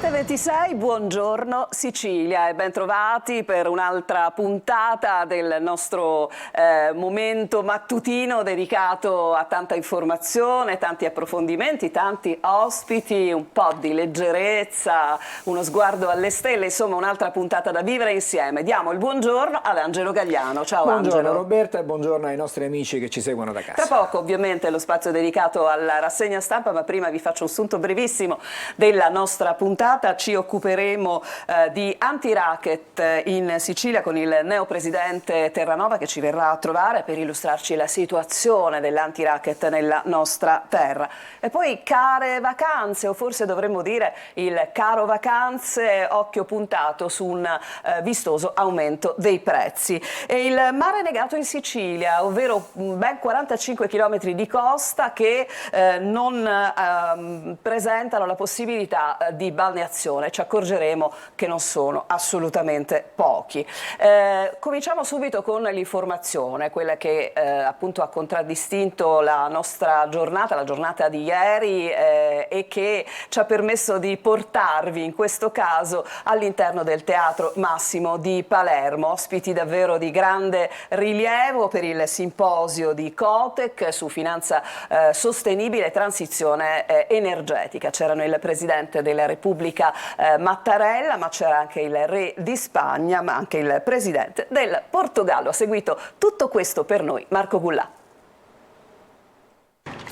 7:26, buongiorno Sicilia e ben trovati per un'altra puntata del nostro momento mattutino dedicato a tanta informazione, tanti approfondimenti, tanti ospiti, un po' di leggerezza, uno sguardo alle stelle, insomma un'altra puntata da vivere insieme. Diamo il buongiorno ad Angelo Gagliano. Ciao Buongiorno Angelo. Roberta e buongiorno ai nostri amici che ci seguono da casa. Tra poco ovviamente lo spazio dedicato alla rassegna stampa, ma prima vi faccio un sunto brevissimo della nostra puntata. Ci occuperemo di anti-racket in Sicilia con il neopresidente Terranova che ci verrà a trovare per illustrarci la situazione dell'anti-racket nella nostra terra. E poi care vacanze, o forse dovremmo dire il caro vacanze, occhio puntato su un vistoso aumento dei prezzi. E il mare negato in Sicilia, ovvero ben 45 km di costa che non presentano la possibilità di balneazione. Ci accorgeremo che non sono assolutamente pochi. Cominciamo subito con l'informazione, quella che appunto ha contraddistinto la nostra giornata, la giornata di ieri e che ci ha permesso di portarvi in questo caso all'interno del Teatro Massimo di Palermo, ospiti davvero di grande rilievo per il simposio di Cotec su finanza sostenibile e transizione energetica. C'erano il Presidente della Repubblica Mattarella, ma c'era anche il Re di Spagna, ma anche il Presidente del Portogallo. Ha seguito tutto questo per noi Marco Gullà.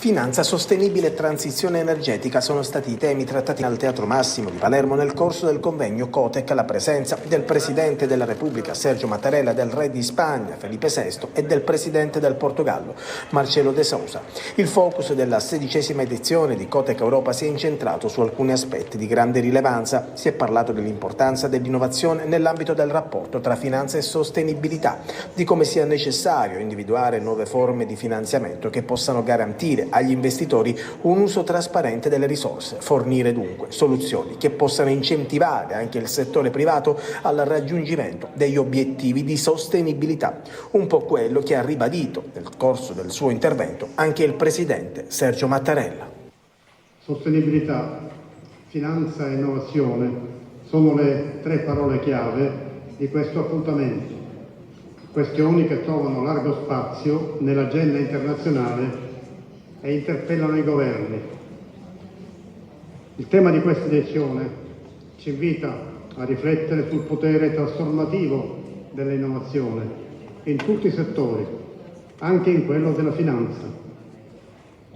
Finanza sostenibile e transizione energetica sono stati i temi trattati al Teatro Massimo di Palermo nel corso del convegno Cotec alla presenza del Presidente della Repubblica Sergio Mattarella, del Re di Spagna Felipe VI e del Presidente del Portogallo Marcelo de Sousa. Il focus della 16ª edizione di Cotec Europa si è incentrato su alcuni aspetti di grande rilevanza. Si è parlato dell'importanza dell'innovazione nell'ambito del rapporto tra finanza e sostenibilità, di come sia necessario individuare nuove forme di finanziamento che possano garantire agli investitori un uso trasparente delle risorse, fornire dunque soluzioni che possano incentivare anche il settore privato al raggiungimento degli obiettivi di sostenibilità, un po' quello che ha ribadito nel corso del suo intervento anche il Presidente Sergio Mattarella. Sostenibilità, finanza e innovazione sono le tre parole chiave di questo appuntamento, questioni che trovano largo spazio nell'agenda internazionale e interpellano i governi. Il tema di questa edizione ci invita a riflettere sul potere trasformativo dell'innovazione in tutti i settori, anche in quello della finanza,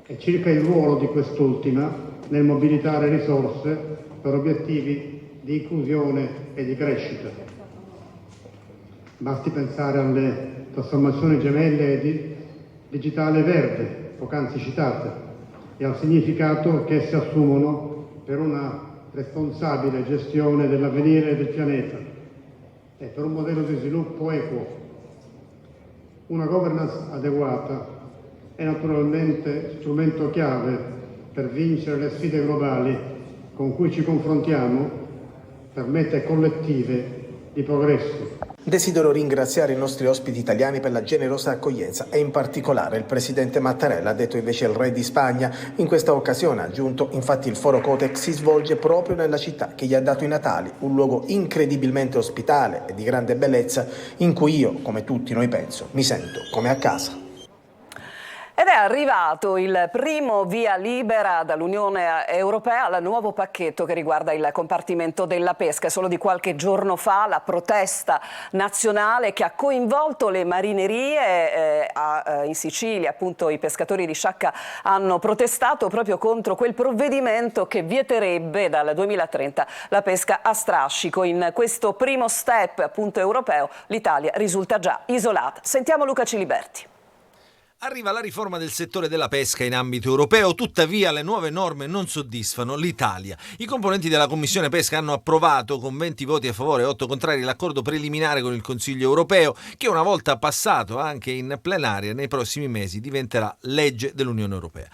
e circa il ruolo di quest'ultima nel mobilitare risorse per obiettivi di inclusione e di crescita. Basti pensare alle trasformazioni gemelle di digitale e verde, poc'anzi citate, e al significato che esse assumono per una responsabile gestione dell'avvenire del pianeta e per un modello di sviluppo equo. Una governance adeguata è naturalmente strumento chiave per vincere le sfide globali con cui ci confrontiamo per mete collettive di progresso. Desidero ringraziare i nostri ospiti italiani per la generosa accoglienza e in particolare il Presidente Mattarella, ha detto invece il Re di Spagna. In questa occasione, ha aggiunto, infatti il foro Cotec si svolge proprio nella città che gli ha dato i natali, un luogo incredibilmente ospitale e di grande bellezza in cui io, come tutti noi penso, mi sento come a casa. Ed è arrivato il primo via libera dall'Unione Europea al nuovo pacchetto che riguarda il compartimento della pesca. Solo di qualche giorno fa la protesta nazionale che ha coinvolto le marinerie in Sicilia, appunto i pescatori di Sciacca hanno protestato proprio contro quel provvedimento che vieterebbe dal 2030 la pesca a strascico. In questo primo step appunto europeo l'Italia risulta già isolata. Sentiamo Luca Ciliberti. Arriva la riforma del settore della pesca in ambito europeo, tuttavia le nuove norme non soddisfano l'Italia. I componenti della Commissione Pesca hanno approvato con 20 voti a favore e 8 contrari l'accordo preliminare con il Consiglio europeo che una volta passato anche in plenaria nei prossimi mesi diventerà legge dell'Unione Europea.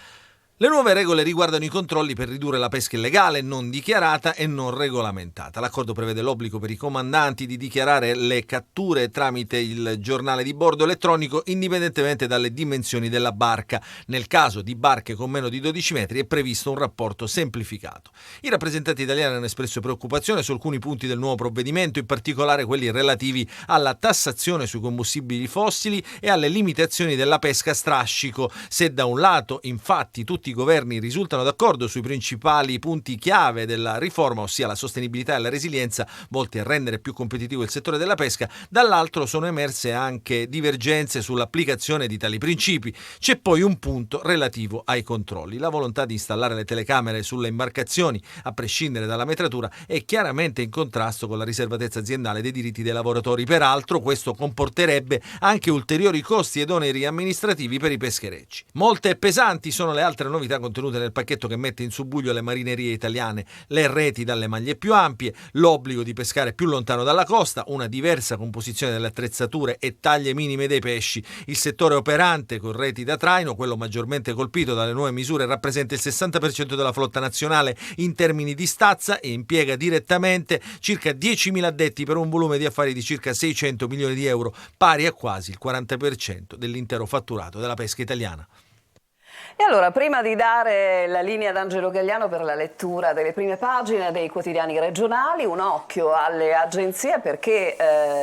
Le nuove regole riguardano i controlli per ridurre la pesca illegale, non dichiarata e non regolamentata. L'accordo prevede l'obbligo per i comandanti di dichiarare le catture tramite il giornale di bordo elettronico indipendentemente dalle dimensioni della barca. Nel caso di barche con meno di 12 metri è previsto un rapporto semplificato. I rappresentanti italiani hanno espresso preoccupazione su alcuni punti del nuovo provvedimento, in particolare quelli relativi alla tassazione sui combustibili fossili e alle limitazioni della pesca a strascico. Se da un lato, infatti, tutti i governi risultano d'accordo sui principali punti chiave della riforma, ossia la sostenibilità e la resilienza volti a rendere più competitivo il settore della pesca, dall'altro sono emerse anche divergenze sull'applicazione di tali principi. C'è poi un punto relativo ai controlli. La volontà di installare le telecamere sulle imbarcazioni, a prescindere dalla metratura, è chiaramente in contrasto con la riservatezza aziendale dei diritti dei lavoratori. Peraltro, questo comporterebbe anche ulteriori costi ed oneri amministrativi per i pescherecci. Molte e pesanti sono le altre novità contenute nel pacchetto che mette in subbuglio le marinerie italiane: le reti dalle maglie più ampie, l'obbligo di pescare più lontano dalla costa, una diversa composizione delle attrezzature e taglie minime dei pesci. Il settore operante con reti da traino, quello maggiormente colpito dalle nuove misure, rappresenta il 60% della flotta nazionale in termini di stazza e impiega direttamente circa 10.000 addetti per un volume di affari di circa 600 milioni di euro, pari a quasi il 40% dell'intero fatturato della pesca italiana. E allora, prima di dare la linea ad Angelo Gagliano per la lettura delle prime pagine dei quotidiani regionali, un occhio alle agenzie, perché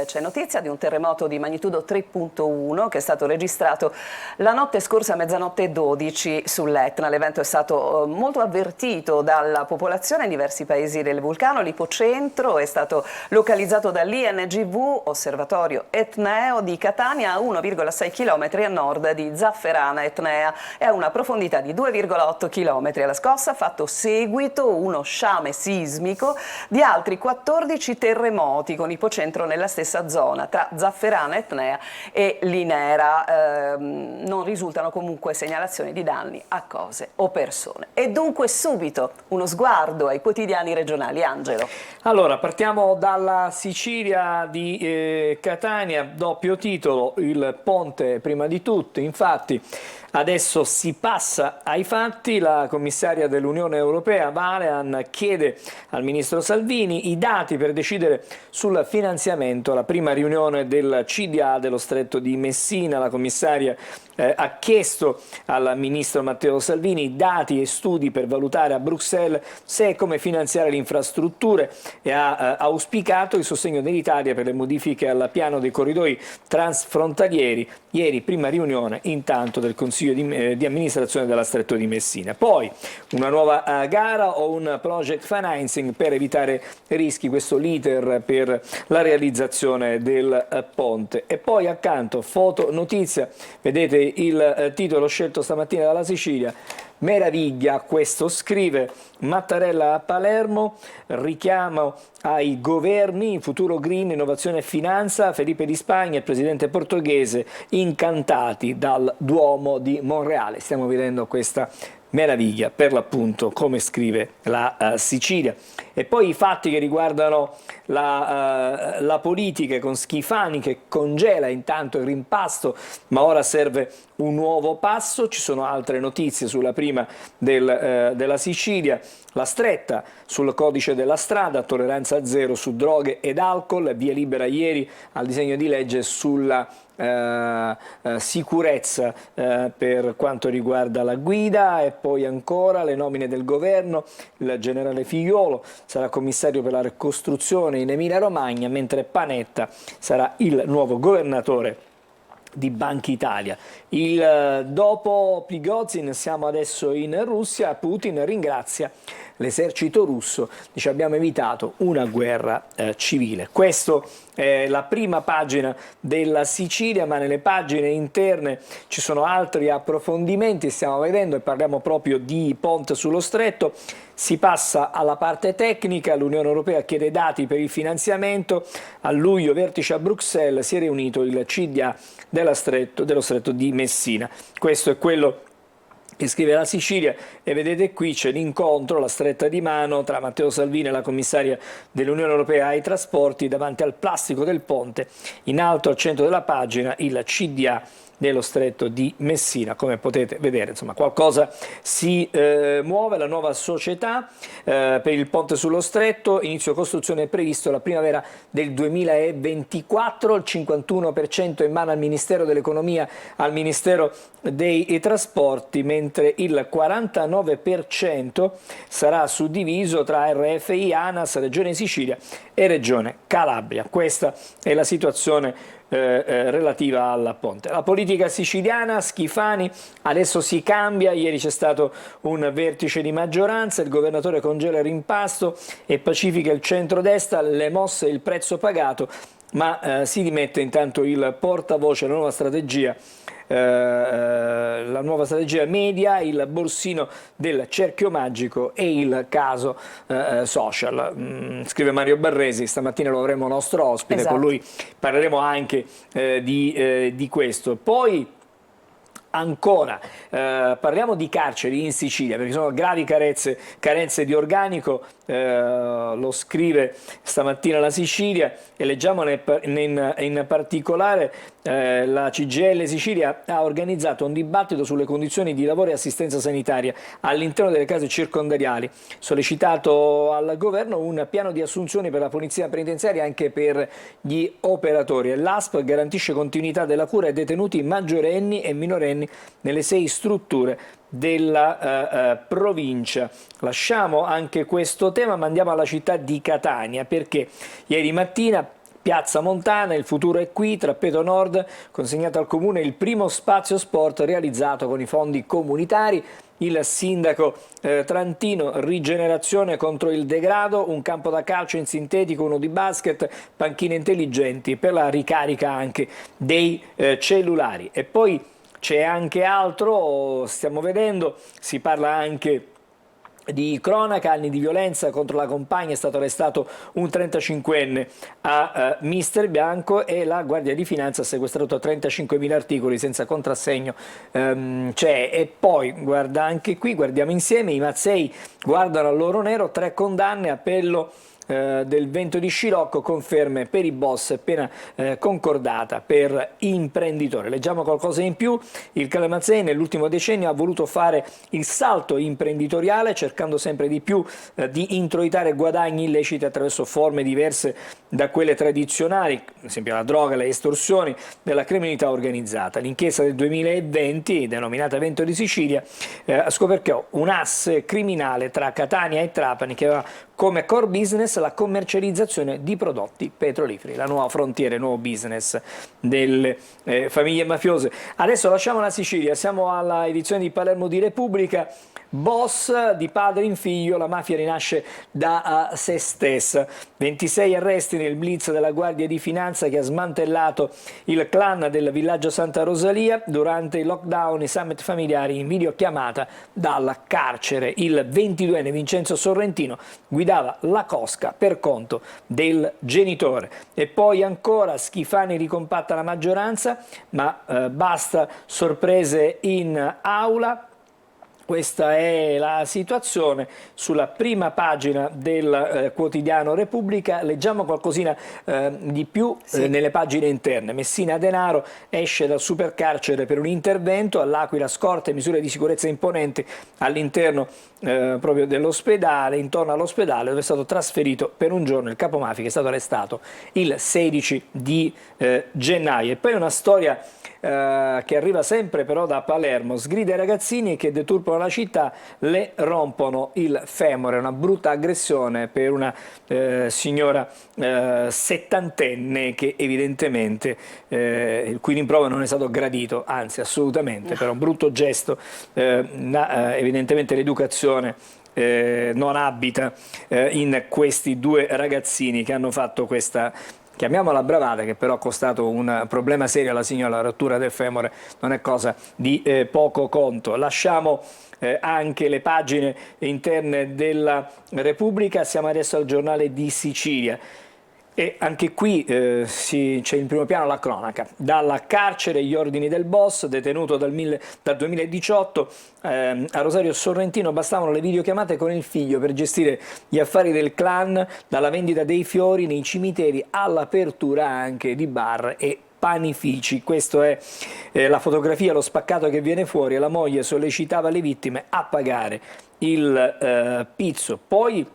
c'è notizia di un terremoto di magnitudo 3.1 che è stato registrato la notte scorsa a mezzanotte 12 sull'Etna. L'evento è stato molto avvertito dalla popolazione in diversi paesi del vulcano. L'ipocentro è stato localizzato dall'INGV, Osservatorio Etneo di Catania, a 1,6 km a nord di Zafferana Etnea e a una profondità di 2,8 km. Alla scossa ha fatto seguito uno sciame sismico di altri 14 terremoti con ipocentro nella stessa zona tra Zafferana Etnea e Linera. Non risultano comunque segnalazioni di danni a cose o persone. E dunque subito uno sguardo ai quotidiani regionali. Angelo. Allora, partiamo dalla Sicilia di Catania, doppio titolo, il ponte prima di tutto. Infatti adesso si passa ai fatti. La commissaria dell'Unione Europea Valean chiede al ministro Salvini i dati per decidere sul finanziamento. La prima riunione del CDA dello Stretto di Messina, la commissaria ha chiesto al ministro Matteo Salvini dati e studi per valutare a Bruxelles se e come finanziare le infrastrutture e ha auspicato il sostegno dell'Italia per le modifiche al piano dei corridoi transfrontalieri. Ieri prima riunione intanto del Consiglio di amministrazione della Stretto di Messina. Poi una nuova gara o un project financing per evitare rischi, questo l'iter per la realizzazione del ponte. E poi accanto foto notizia, vedete il titolo scelto stamattina dalla Sicilia. Meraviglia, questo scrive Mattarella a Palermo, richiamo ai governi, futuro green, innovazione e finanza, Felipe di Spagna, il presidente portoghese, incantati dal Duomo di Monreale. Stiamo vedendo questa meraviglia, per l'appunto, come scrive la Sicilia. E poi i fatti che riguardano la politica, con Schifani che congela intanto il rimpasto, ma ora serve un nuovo passo. Ci sono altre notizie sulla prima della Sicilia, la stretta sul codice della strada, tolleranza zero su droghe ed alcol, via libera ieri al disegno di legge sulla sicurezza per quanto riguarda la guida. E poi ancora le nomine del governo, il generale Figliuolo sarà commissario per la ricostruzione in Emilia Romagna, mentre Panetta sarà il nuovo governatore di Banca Italia. Dopo Prigozhin siamo adesso in Russia. Putin ringrazia l'esercito russo, dice abbiamo evitato una guerra civile. Questo è la prima pagina della Sicilia, ma nelle pagine interne ci sono altri approfondimenti. Stiamo vedendo e parliamo proprio di ponte sullo stretto. Si passa alla parte tecnica, l'Unione Europea chiede dati per il finanziamento, a luglio vertice a Bruxelles, si è riunito il CDA dello stretto di Messina. Questo è quello che scrive la Sicilia e vedete qui c'è l'incontro, la stretta di mano tra Matteo Salvini e la commissaria dell'Unione Europea ai trasporti davanti al plastico del ponte. In alto al centro della pagina il CDA dello stretto di Messina. Come potete vedere, insomma, qualcosa si muove. La nuova società per il ponte sullo stretto, inizio costruzione è previsto la primavera del 2024, il 51% in mano al Ministero dell'Economia, al Ministero dei Trasporti, mentre il 49% sarà suddiviso tra RFI, ANAS, Regione Sicilia e Regione Calabria. Questa è la situazione relativa al ponte. La politica siciliana, Schifani, adesso si cambia, ieri c'è stato un vertice di maggioranza, il governatore congela il rimpasto e pacifica il centrodestra, le mosse e il prezzo pagato, ma si dimette intanto il portavoce, la nuova strategia media, il borsino del cerchio magico e il caso social. Scrive Mario Barresi, stamattina lo avremo nostro ospite, esatto. Con lui parleremo anche di questo. Poi ancora parliamo di carceri in Sicilia, perché sono gravi carenze di organico, lo scrive stamattina la Sicilia, e leggiamo in particolare la CGIL Sicilia ha organizzato un dibattito sulle condizioni di lavoro e assistenza sanitaria all'interno delle case circondariali, sollecitato al governo un piano di assunzioni per la polizia penitenziaria anche per gli operatori, e l'ASP garantisce continuità della cura ai detenuti maggiorenni e minorenni nelle 6 strutture della provincia. Lasciamo anche questo tema, ma andiamo alla città di Catania, perché ieri mattina Piazza Montana, il futuro è qui, Trappeto Nord, consegnato al comune il primo spazio sport realizzato con i fondi comunitari. Il sindaco Trantino, rigenerazione contro il degrado, un campo da calcio in sintetico, uno di basket, panchine intelligenti per la ricarica anche dei cellulari. E poi c'è anche altro, stiamo vedendo, si parla anche di cronaca, anni di violenza contro la compagna, è stato arrestato un 35enne a Mister Bianco, e la Guardia di Finanza ha sequestrato 35.000 articoli senza contrassegno. E poi guarda anche qui, guardiamo insieme, i Mazzei guardano al loro nero, 3 condanne, appello del Vento di Scirocco, conferme per i boss, pena concordata per imprenditore. Leggiamo qualcosa in più. Il Calamazzei nell'ultimo decennio ha voluto fare il salto imprenditoriale, cercando sempre di più di introitare guadagni illeciti attraverso forme diverse da quelle tradizionali, ad esempio la droga, le estorsioni della criminalità organizzata. L'inchiesta del 2020, denominata Vento di Sicilia, scoperchiò un asse criminale tra Catania e Trapani che aveva come core business la commercializzazione di prodotti petroliferi, la nuova frontiera, il nuovo business delle famiglie mafiose. Adesso lasciamo la Sicilia, siamo alla edizione di Palermo di Repubblica. Boss di padre in figlio, la mafia rinasce da se stessa. 26 arresti nel blitz della Guardia di Finanza che ha smantellato il clan del villaggio Santa Rosalia durante il lockdown, i summit familiari in videochiamata dal carcere. Il 22enne Vincenzo Sorrentino guidava la cosca per conto del genitore. E poi ancora Schifani ricompatta la maggioranza, ma basta sorprese in aula. Questa è la situazione sulla prima pagina del quotidiano Repubblica. Leggiamo qualcosina di più nelle pagine interne. Messina Denaro esce dal supercarcere per un intervento, all'Aquila scorte e misure di sicurezza imponenti all'interno proprio dell'ospedale, intorno all'ospedale dove è stato trasferito per un giorno il capomafia, che è stato arrestato il 16 di gennaio. E poi una storia che arriva sempre però da Palermo, sgrida ai ragazzini che deturpano la città, le rompono il femore, una brutta aggressione per una signora settantenne che evidentemente il cui rimprovero non è stato gradito, anzi assolutamente, però un brutto gesto, evidentemente l'educazione non abita in questi 2 ragazzini che hanno fatto questa, chiamiamola bravata, che però ha costato un problema serio alla signora. La rottura del femore non è cosa di poco conto. Lasciamo anche le pagine interne della Repubblica, siamo adesso al Giornale di Sicilia. E anche qui c'è in primo piano la cronaca. Dalla carcere gli ordini del boss, detenuto dal 2018, a Rosario Sorrentino bastavano le videochiamate con il figlio per gestire gli affari del clan, dalla vendita dei fiori nei cimiteri all'apertura anche di bar e panifici. Questa è la fotografia, lo spaccato che viene fuori, e la moglie sollecitava le vittime a pagare il pizzo. Poi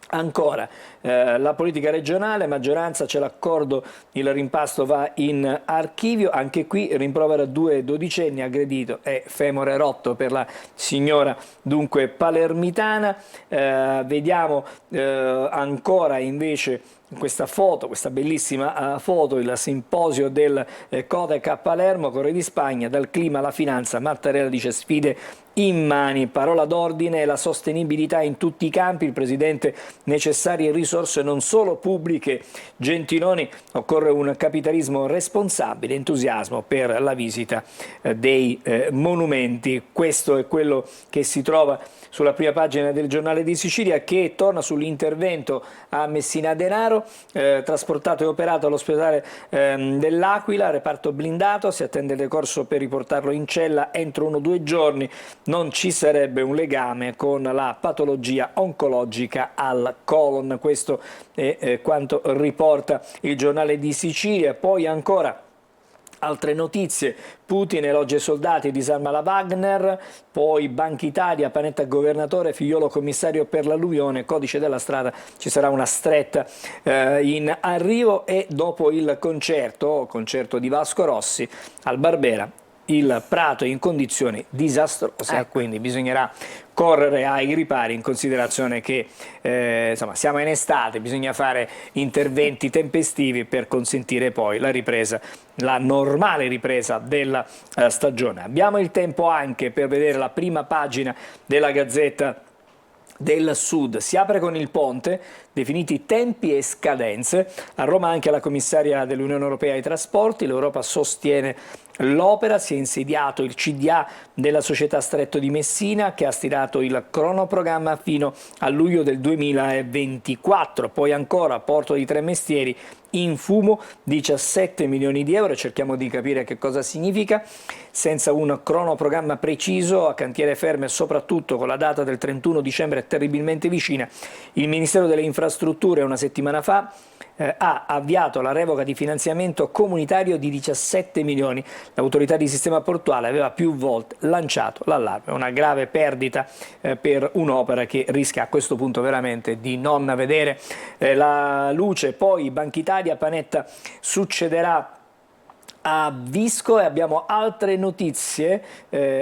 ancora la politica regionale, maggioranza, c'è l'accordo, il rimpasto va in archivio, anche qui rimprovera 2 dodicenni, aggredito e femore rotto per la signora dunque palermitana. Vediamo ancora invece questa foto, questa bellissima foto, il simposio del Codec a Palermo, con Re di Spagna, dal clima alla finanza. Mattarella dice sfide immani, parola d'ordine, la sostenibilità in tutti i campi, il Presidente necessarie risorse non solo pubbliche. Gentiloni, occorre un capitalismo responsabile, entusiasmo per la visita dei monumenti. Questo è quello che si trova sulla prima pagina del Giornale di Sicilia, che torna sull'intervento a Messina Denaro, trasportato e operato all'ospedale dell'Aquila, reparto blindato, si attende il decorso per riportarlo in cella entro 1 o 2 giorni. Non ci sarebbe un legame con la patologia oncologica al colon. Questo è quanto riporta il Giornale di Sicilia. Poi ancora altre notizie: Putin elogia i soldati, disarma la Wagner. Poi Banca Italia, Panetta governatore, Figliolo commissario per l'alluvione, codice della strada, ci sarà una stretta in arrivo. E dopo il concerto di Vasco Rossi al Barbera, il prato è in condizioni disastrose, quindi bisognerà correre ai ripari, in considerazione che insomma, siamo in estate, bisogna fare interventi tempestivi per consentire poi la ripresa, la normale ripresa della stagione. Abbiamo il tempo anche per vedere la prima pagina della Gazzetta del Sud. Si apre con il ponte, definiti tempi e scadenze. A Roma anche la commissaria dell'Unione Europea ai trasporti, l'Europa sostiene l'opera, si è insediato il CDA della società Stretto di Messina, che ha stilato il cronoprogramma fino a luglio del 2024. Poi ancora Porto di Tremestieri, in fumo 17 milioni di euro, cerchiamo di capire che cosa significa, senza un cronoprogramma preciso, a cantiere ferme, soprattutto con la data del 31 dicembre terribilmente vicina. Il Ministero delle Infrastrutture una settimana fa ha avviato la revoca di finanziamento comunitario di 17 milioni. L'autorità di sistema portuale aveva più volte lanciato l'allarme. Una grave perdita per un'opera che rischia a questo punto veramente di non vedere la luce. Poi Banca Italia, Panetta succederà a Visco. E abbiamo altre notizie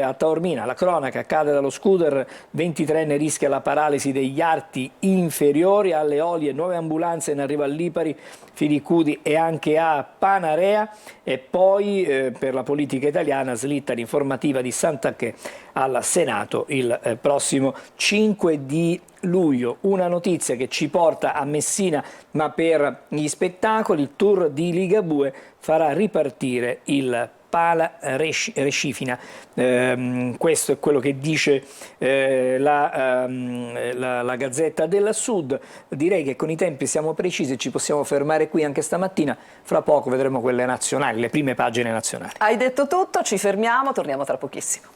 a Taormina. La cronaca: cade dallo scooter, 23enne rischia la paralisi degli arti inferiori. Alle Olie nuove ambulanze in arrivo a Lipari, Filicudi e anche a Panarea. E poi per la politica italiana, slitta l'informativa di Santanchè al Senato il prossimo 5 di luglio. Una notizia che ci porta a Messina, ma per gli spettacoli: il tour di Ligabue farà ripartire il Pala Rescifina. Questo è quello che dice la Gazzetta del Sud. Direi che con i tempi siamo precisi, ci possiamo fermare qui anche stamattina. Fra poco vedremo quelle nazionali, le prime pagine nazionali. Hai detto tutto, ci fermiamo, torniamo tra pochissimo.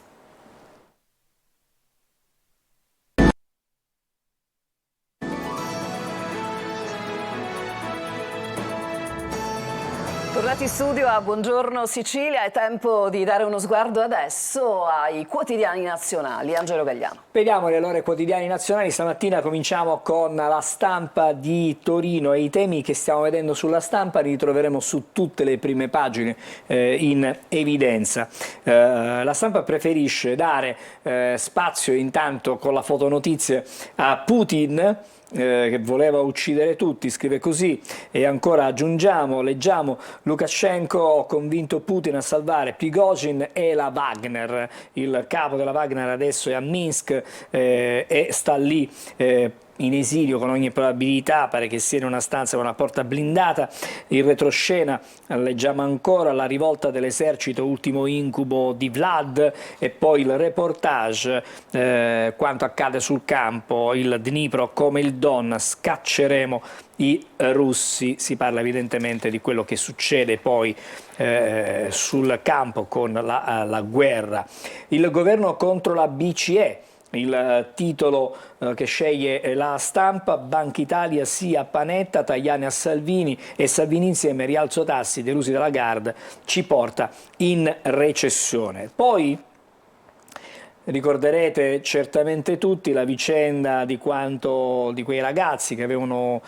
Tornati in studio a Buongiorno Sicilia, è tempo di dare uno sguardo adesso ai quotidiani nazionali. Angelo Gagliano. Vediamoli allora i quotidiani nazionali. Stamattina cominciamo con La Stampa di Torino, e i temi che stiamo vedendo sulla Stampa li troveremo su tutte le prime pagine in evidenza. La Stampa preferisce dare spazio intanto con la fotonotizia a Putin, che voleva uccidere tutti, scrive così. E ancora aggiungiamo, leggiamo: Lukashenko, ho convinto Putin a salvare Prigozhin e la Wagner. Il capo della Wagner adesso è a Minsk e sta lì in esilio con ogni probabilità, pare che sia in una stanza con una porta blindata. Il retroscena, leggiamo ancora: la rivolta dell'esercito, ultimo incubo di Vlad. E poi il reportage, quanto accade sul campo, il Dnipro come il Don, scacceremo i russi. Si parla evidentemente di quello che succede poi sul campo con la guerra. Il governo contro la BCE, il titolo che sceglie La Stampa: Banca Italia sì a Panetta, Tajani a Salvini e Salvini insieme, rialzo tassi, delusi dalla Lagarde, ci porta in recessione. Poi ricorderete certamente tutti la vicenda di quei ragazzi che avevano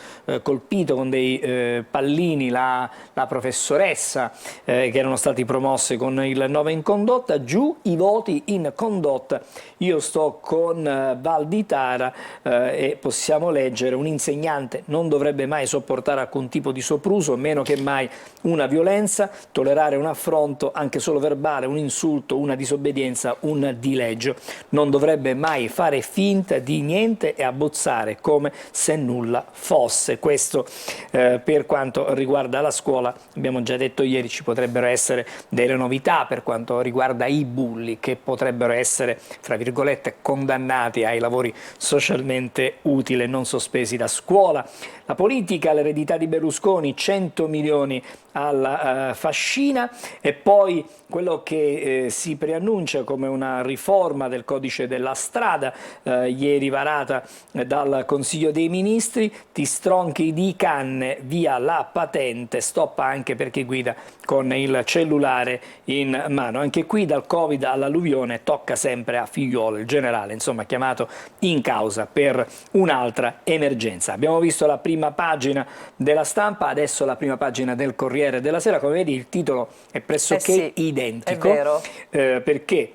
colpito con dei pallini la professoressa, che erano stati promossi con il 9 in condotta. Giù i voti in condotta. Io sto con Valditara e possiamo leggere: un insegnante non dovrebbe mai sopportare alcun tipo di sopruso, meno che mai una violenza, tollerare un affronto anche solo verbale, un insulto, una disobbedienza, un dileggio. Non dovrebbe mai fare finta di niente e abbozzare come se nulla fosse. Questo per quanto riguarda la scuola. Abbiamo già detto ieri, ci potrebbero essere delle novità per quanto riguarda i bulli, che potrebbero essere, fra virgolette, condannati ai lavori socialmente utili e non sospesi da scuola. La politica, l'eredità di Berlusconi, 100 milioni alla fascina, e poi quello che si preannuncia come una riforma del codice della strada, ieri varata dal Consiglio dei Ministri: ti stronchi di canne, via la patente, stop anche per chi guida con il cellulare in mano. Anche qui, dal Covid all'alluvione, tocca sempre a Figliuolo, il generale, insomma, chiamato in causa per un'altra emergenza. Abbiamo visto la prima pagina della Stampa, adesso la prima pagina del Corriere della Sera. Come vedi, il titolo è pressoché identico, è vero. perché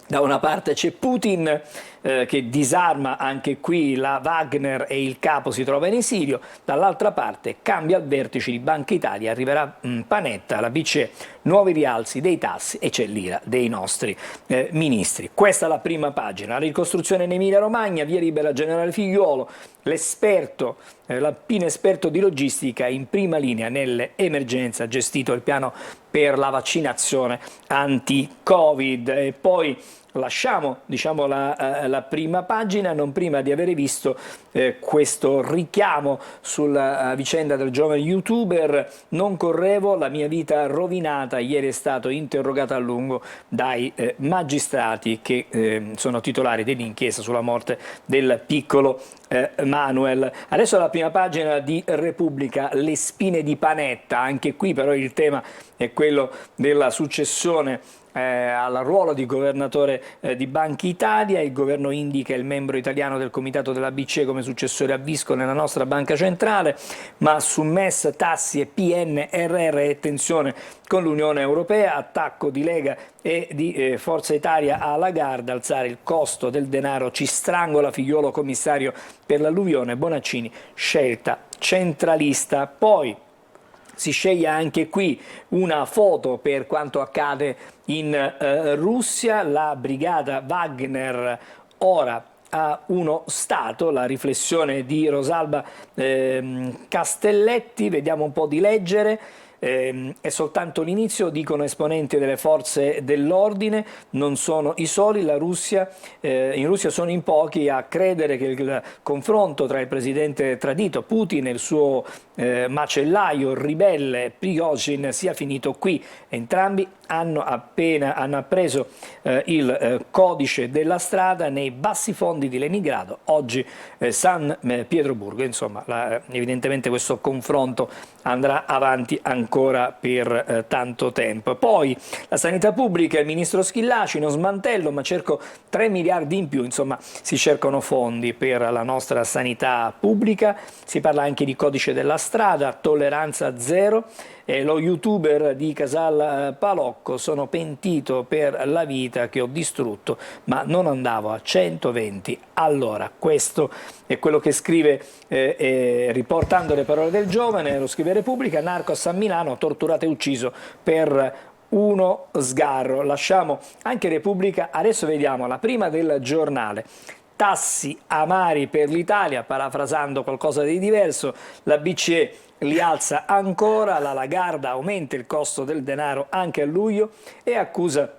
da una parte c'è Putin che disarma anche qui la Wagner e il capo si trova in esilio, dall'altra parte cambia il vertice di Banca Italia, arriverà Panetta, la BCE, nuovi rialzi dei tassi e c'è l'ira dei nostri ministri. Questa è la prima pagina. La ricostruzione in Emilia Romagna, via libera generale Figliuolo, l'esperto, l'alpino esperto di logistica in prima linea nelle emergenze, ha gestito il piano per la vaccinazione anti-Covid. E poi lasciamo, diciamo, la prima pagina, non prima di avere visto questo richiamo sulla vicenda del giovane youtuber: non correvo, la mia vita rovinata. Ieri è stato interrogato a lungo dai magistrati che sono titolari dell'inchiesta sulla morte del piccolo Manuel. Adesso la prima pagina di Repubblica, le spine di Panetta. Anche qui però il tema è quello della successione al ruolo di governatore di Banca Italia. Il governo indica il membro italiano del comitato della BCE come successore a Visco nella nostra banca centrale, ma su MES, tassi e PNRR e tensione con l'Unione Europea, attacco di Lega e di Forza Italia alla Lagarde, alzare il costo del denaro ci strangola, Figliuolo commissario per l'alluvione, Bonaccini scelta centralista. Poi si sceglie anche qui una foto per quanto accade in Russia, la brigata Wagner ora a uno Stato, la riflessione di Rosalba Castelletti, vediamo un po' di leggere. È soltanto l'inizio, dicono esponenti delle forze dell'ordine, non sono i soli. In Russia sono in pochi a credere che il confronto tra il presidente tradito Putin e il suo macellaio ribelle Prigozhin sia finito qui. Entrambi hanno appreso il codice della strada nei bassi fondi di Leningrado, oggi San Pietroburgo. Insomma, evidentemente questo confronto andrà avanti ancora per tanto tempo. Poi la sanità pubblica, il ministro Schillaci: non smantello ma cerco 3 miliardi in più. Insomma, si cercano fondi per la nostra sanità pubblica. Si parla anche di codice della strada, tolleranza zero. Lo youtuber di Casal Palocco: sono pentito per la vita che ho distrutto, ma non andavo a 120 all'ora. Questo è quello che scrive, riportando le parole del giovane, lo scrive Repubblica. Narcos a Milano, torturato e ucciso per uno sgarro. Lasciamo anche Repubblica, adesso vediamo la prima del giornale. Tassi amari per l'Italia, parafrasando qualcosa di diverso, la BCE li alza ancora, la Lagarde aumenta il costo del denaro anche a luglio e accusa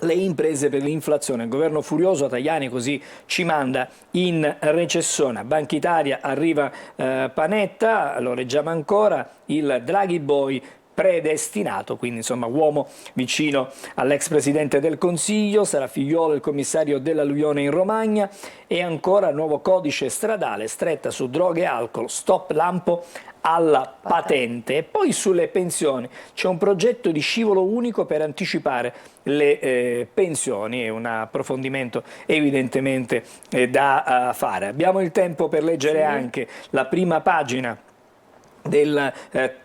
le imprese per l'inflazione. Il governo furioso, Tajani così ci manda in recessione. A Banca Italia arriva Panetta, lo leggiamo ancora, il Draghi Boy predestinato, quindi insomma uomo vicino all'ex Presidente del Consiglio, sarà figliolo del commissario dell'alluvione in Romagna. E ancora nuovo codice stradale, stretta su droghe e alcol, stop lampo alla patente. E poi sulle pensioni c'è un progetto di scivolo unico per anticipare le pensioni, è un approfondimento evidentemente da fare. Abbiamo il tempo per leggere anche la prima pagina del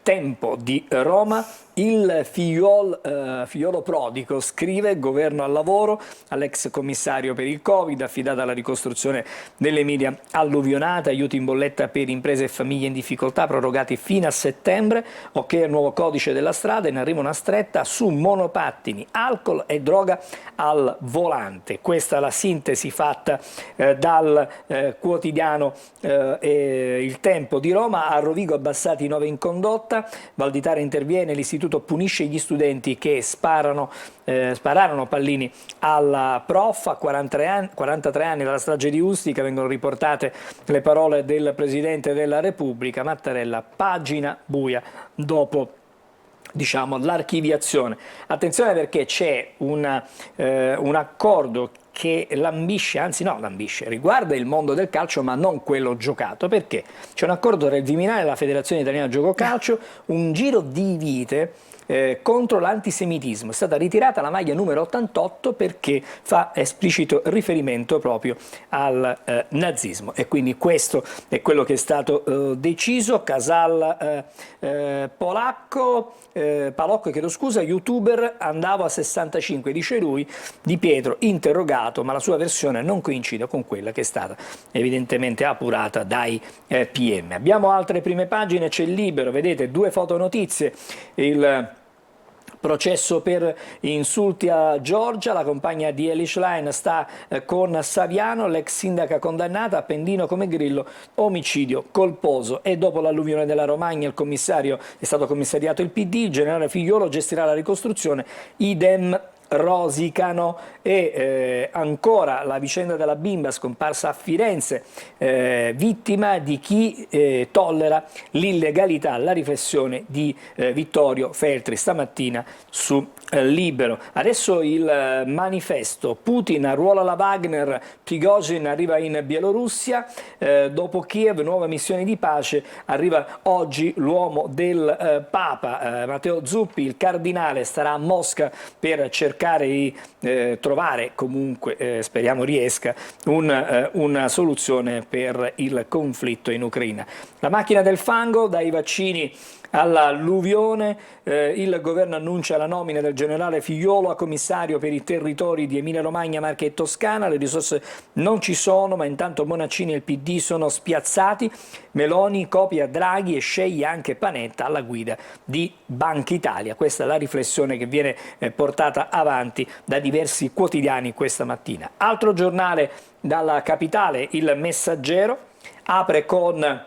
Tempo di Roma. Il figliolo prodigo, scrive, governo al lavoro, all'ex commissario per il Covid, affidata alla ricostruzione dell'Emilia alluvionata, aiuti in bolletta per imprese e famiglie in difficoltà, prorogati fino a settembre, ok al nuovo codice della strada, in arrivo una stretta su monopattini, alcol e droga al volante. Questa è la sintesi fatta dal quotidiano Il Tempo di Roma. A Rovigo abbassati 9 in condotta, Valditara interviene, l'istituto punisce gli studenti che spararono pallini alla prof. A 43 anni dalla strage di Ustica vengono riportate le parole del Presidente della Repubblica. Mattarella, pagina buia dopo l'archiviazione. Attenzione, perché c'è un accordo che riguarda il mondo del calcio, ma non quello giocato. Perché c'è un accordo tra il Viminale e la Federazione Italiana Gioco Calcio, un giro di vite contro l'antisemitismo. È stata ritirata la maglia numero 88 perché fa esplicito riferimento proprio al nazismo, e quindi questo è quello che è stato deciso. Casal Palocco, youtuber, andavo a 65, dice lui. Di Pietro interrogato, ma la sua versione non coincide con quella che è stata evidentemente appurata dai PM. Abbiamo altre prime pagine, c'è il Libero, vedete 2 fotonotizie, il processo per insulti a Giorgia, la compagna di Eli Schlein sta con Saviano, l'ex sindaca condannata, Appendino come Grillo, omicidio colposo. E dopo l'alluvione della Romagna è stato commissariato il PD, il generale Figliuolo gestirà la ricostruzione, idem rosicano. E ancora la vicenda della bimba scomparsa a Firenze, vittima di chi tollera l'illegalità, la riflessione di Vittorio Feltri stamattina su Libero. Adesso il Manifesto, Putin arruola la Wagner, Prigozhin arriva in Bielorussia, dopo Kiev nuova missione di pace, arriva oggi l'uomo del Papa, Matteo Zuppi, il cardinale starà a Mosca per cercare di trovare, comunque speriamo riesca, una soluzione per il conflitto in Ucraina. La macchina del fango, dai vaccini all'alluvione, il governo annuncia la nomina del generale Figliuolo a commissario per i territori di Emilia Romagna, Marche e Toscana. Le risorse non ci sono, ma intanto Bonaccini e il PD sono spiazzati. Meloni copia Draghi e sceglie anche Panetta alla guida di Banca Italia. Questa è la riflessione che viene portata avanti da diversi quotidiani questa mattina. Altro giornale dalla capitale, Il Messaggero, apre con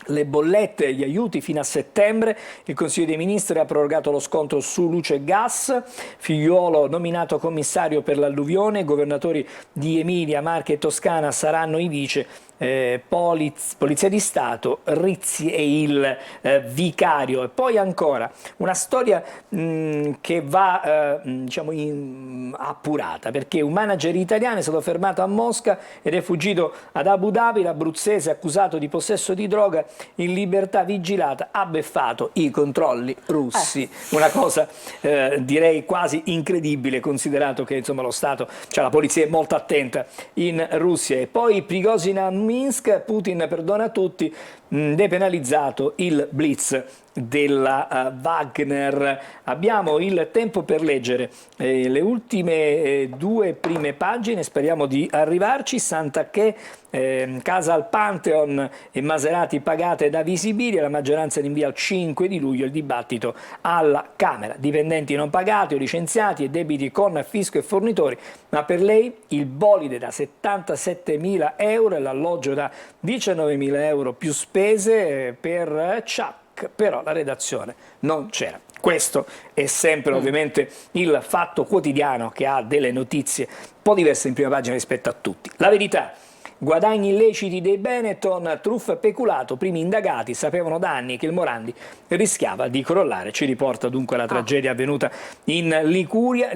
le bollette e gli aiuti fino a settembre. Il Consiglio dei Ministri ha prorogato lo sconto su luce e gas. Figliuolo nominato commissario per l'alluvione. Governatori di Emilia, Marche e Toscana saranno i vice. Polizia di Stato, Rizzi e il vicario. E poi ancora una storia che va appurata, perché un manager italiano è stato fermato a Mosca ed è fuggito ad Abu Dhabi. L'abruzzese accusato di possesso di droga in libertà vigilata ha beffato i controlli russi. Una cosa direi quasi incredibile, considerato che insomma lo Stato, la polizia è molto attenta in Russia. E poi Prigozhin a Minsk, Putin perdona tutti, depenalizzato il blitz della Wagner. Abbiamo il tempo per leggere le ultime 2 prime pagine, speriamo di arrivarci. Sant'Acché, casa al Pantheon e Maserati pagate da Visibilia, la maggioranza rinvia al 5 di luglio il dibattito alla Camera. Dipendenti non pagati o licenziati e debiti con fisco e fornitori, ma per lei il bolide da 77.000 euro e l'alloggio da 19.000 euro più spese per Chuck, però la redazione non c'era. Questo è sempre ovviamente il Fatto Quotidiano, che ha delle notizie un po' diverse in prima pagina rispetto a tutti. La Verità, guadagni illeciti dei Benetton, truffa e peculato, primi indagati sapevano da anni che il Morandi rischiava di crollare. Ci riporta dunque la tragedia avvenuta in Liguria.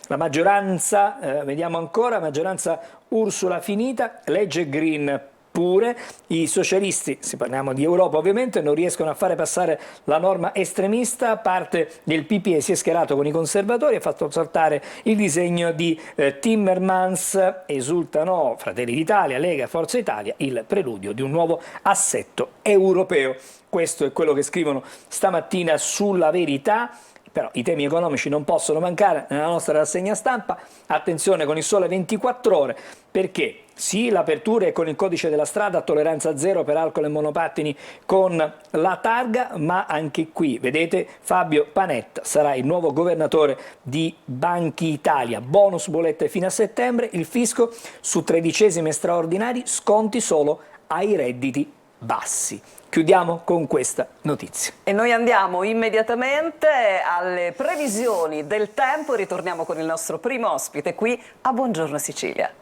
La maggioranza, vediamo ancora, maggioranza Ursula finita, legge Green pure. I socialisti, se parliamo di Europa ovviamente, non riescono a fare passare la norma estremista. Parte del PPE si è schierato con i conservatori, ha fatto saltare il disegno di Timmermans. Esultano Fratelli d'Italia, Lega, Forza Italia, il preludio di un nuovo assetto europeo. Questo è quello che scrivono stamattina sulla Verità. Però i temi economici non possono mancare nella nostra rassegna stampa. Attenzione con il Sole 24 Ore, perché sì, l'apertura è con il codice della strada, tolleranza zero per alcol e monopattini con la targa, ma anche qui, vedete, Fabio Panetta sarà il nuovo governatore di Banca Italia. Bonus bollette fino a settembre, il fisco su 13esimi straordinari, sconti solo ai redditi bassi. Chiudiamo con questa notizia. E noi andiamo immediatamente alle previsioni del tempo e ritorniamo con il nostro primo ospite qui a Buongiorno Sicilia.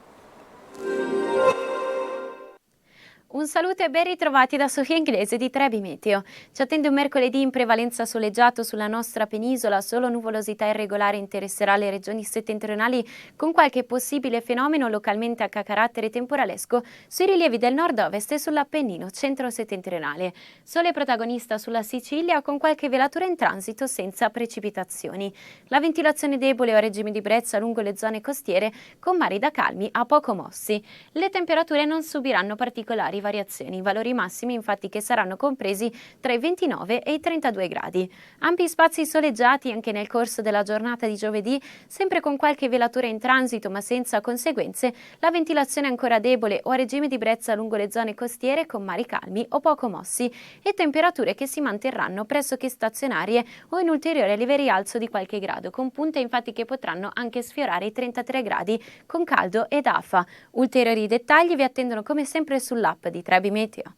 Un saluto e ben ritrovati da Sofia Inglese di Trebi Meteo. Ci attende un mercoledì in prevalenza soleggiato sulla nostra penisola, solo nuvolosità irregolare interesserà le regioni settentrionali con qualche possibile fenomeno localmente a carattere temporalesco sui rilievi del nord-ovest e sull'Appennino centro-settentrionale. Sole protagonista sulla Sicilia con qualche velatura in transito senza precipitazioni. La ventilazione debole o a regime di brezza lungo le zone costiere con mari da calmi a poco mossi. Le temperature non subiranno particolari variazioni, valori massimi infatti che saranno compresi tra i 29 e i 32 gradi. Ampi spazi soleggiati anche nel corso della giornata di giovedì, sempre con qualche velatura in transito ma senza conseguenze, la ventilazione ancora debole o a regime di brezza lungo le zone costiere con mari calmi o poco mossi e temperature che si manterranno pressoché stazionarie o in ulteriore lieve rialzo di qualche grado, con punte infatti che potranno anche sfiorare i 33 gradi con caldo ed afa. Ulteriori dettagli vi attendono come sempre sull'app di Trebi Meteo.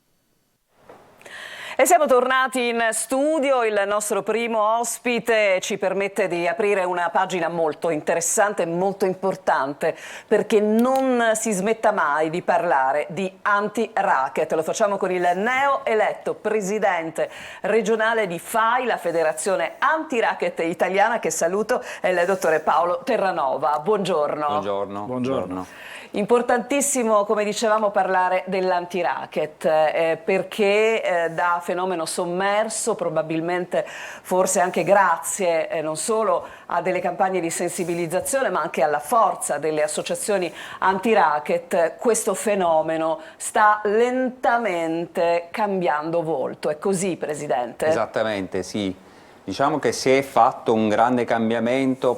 E siamo tornati in studio, il nostro primo ospite ci permette di aprire una pagina molto interessante e molto importante perché non si smetta mai di parlare di anti-racket. Lo facciamo con il neoeletto presidente regionale di FAI, la Federazione Anti-Racket Italiana, che saluto, è il dottore Paolo Terranova. Buongiorno. Buongiorno. Buongiorno. Importantissimo, come dicevamo, parlare dell'anti-racket perché da fenomeno sommerso, probabilmente forse anche grazie non solo a delle campagne di sensibilizzazione ma anche alla forza delle associazioni anti-racket, questo fenomeno sta lentamente cambiando volto. È così, Presidente? Esattamente, sì. Diciamo che si è fatto un grande cambiamento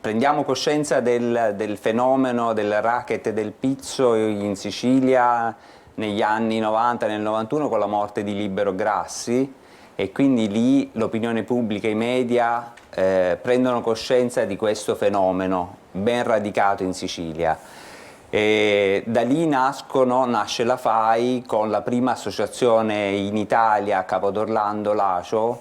prendiamo coscienza del fenomeno del racket e del pizzo in Sicilia negli anni 90 e nel 91 con la morte di Libero Grassi e quindi lì l'opinione pubblica e i media prendono coscienza di questo fenomeno ben radicato in Sicilia. E da lì nasce la FAI con la prima associazione in Italia a Capo d'Orlando, l'ACIO,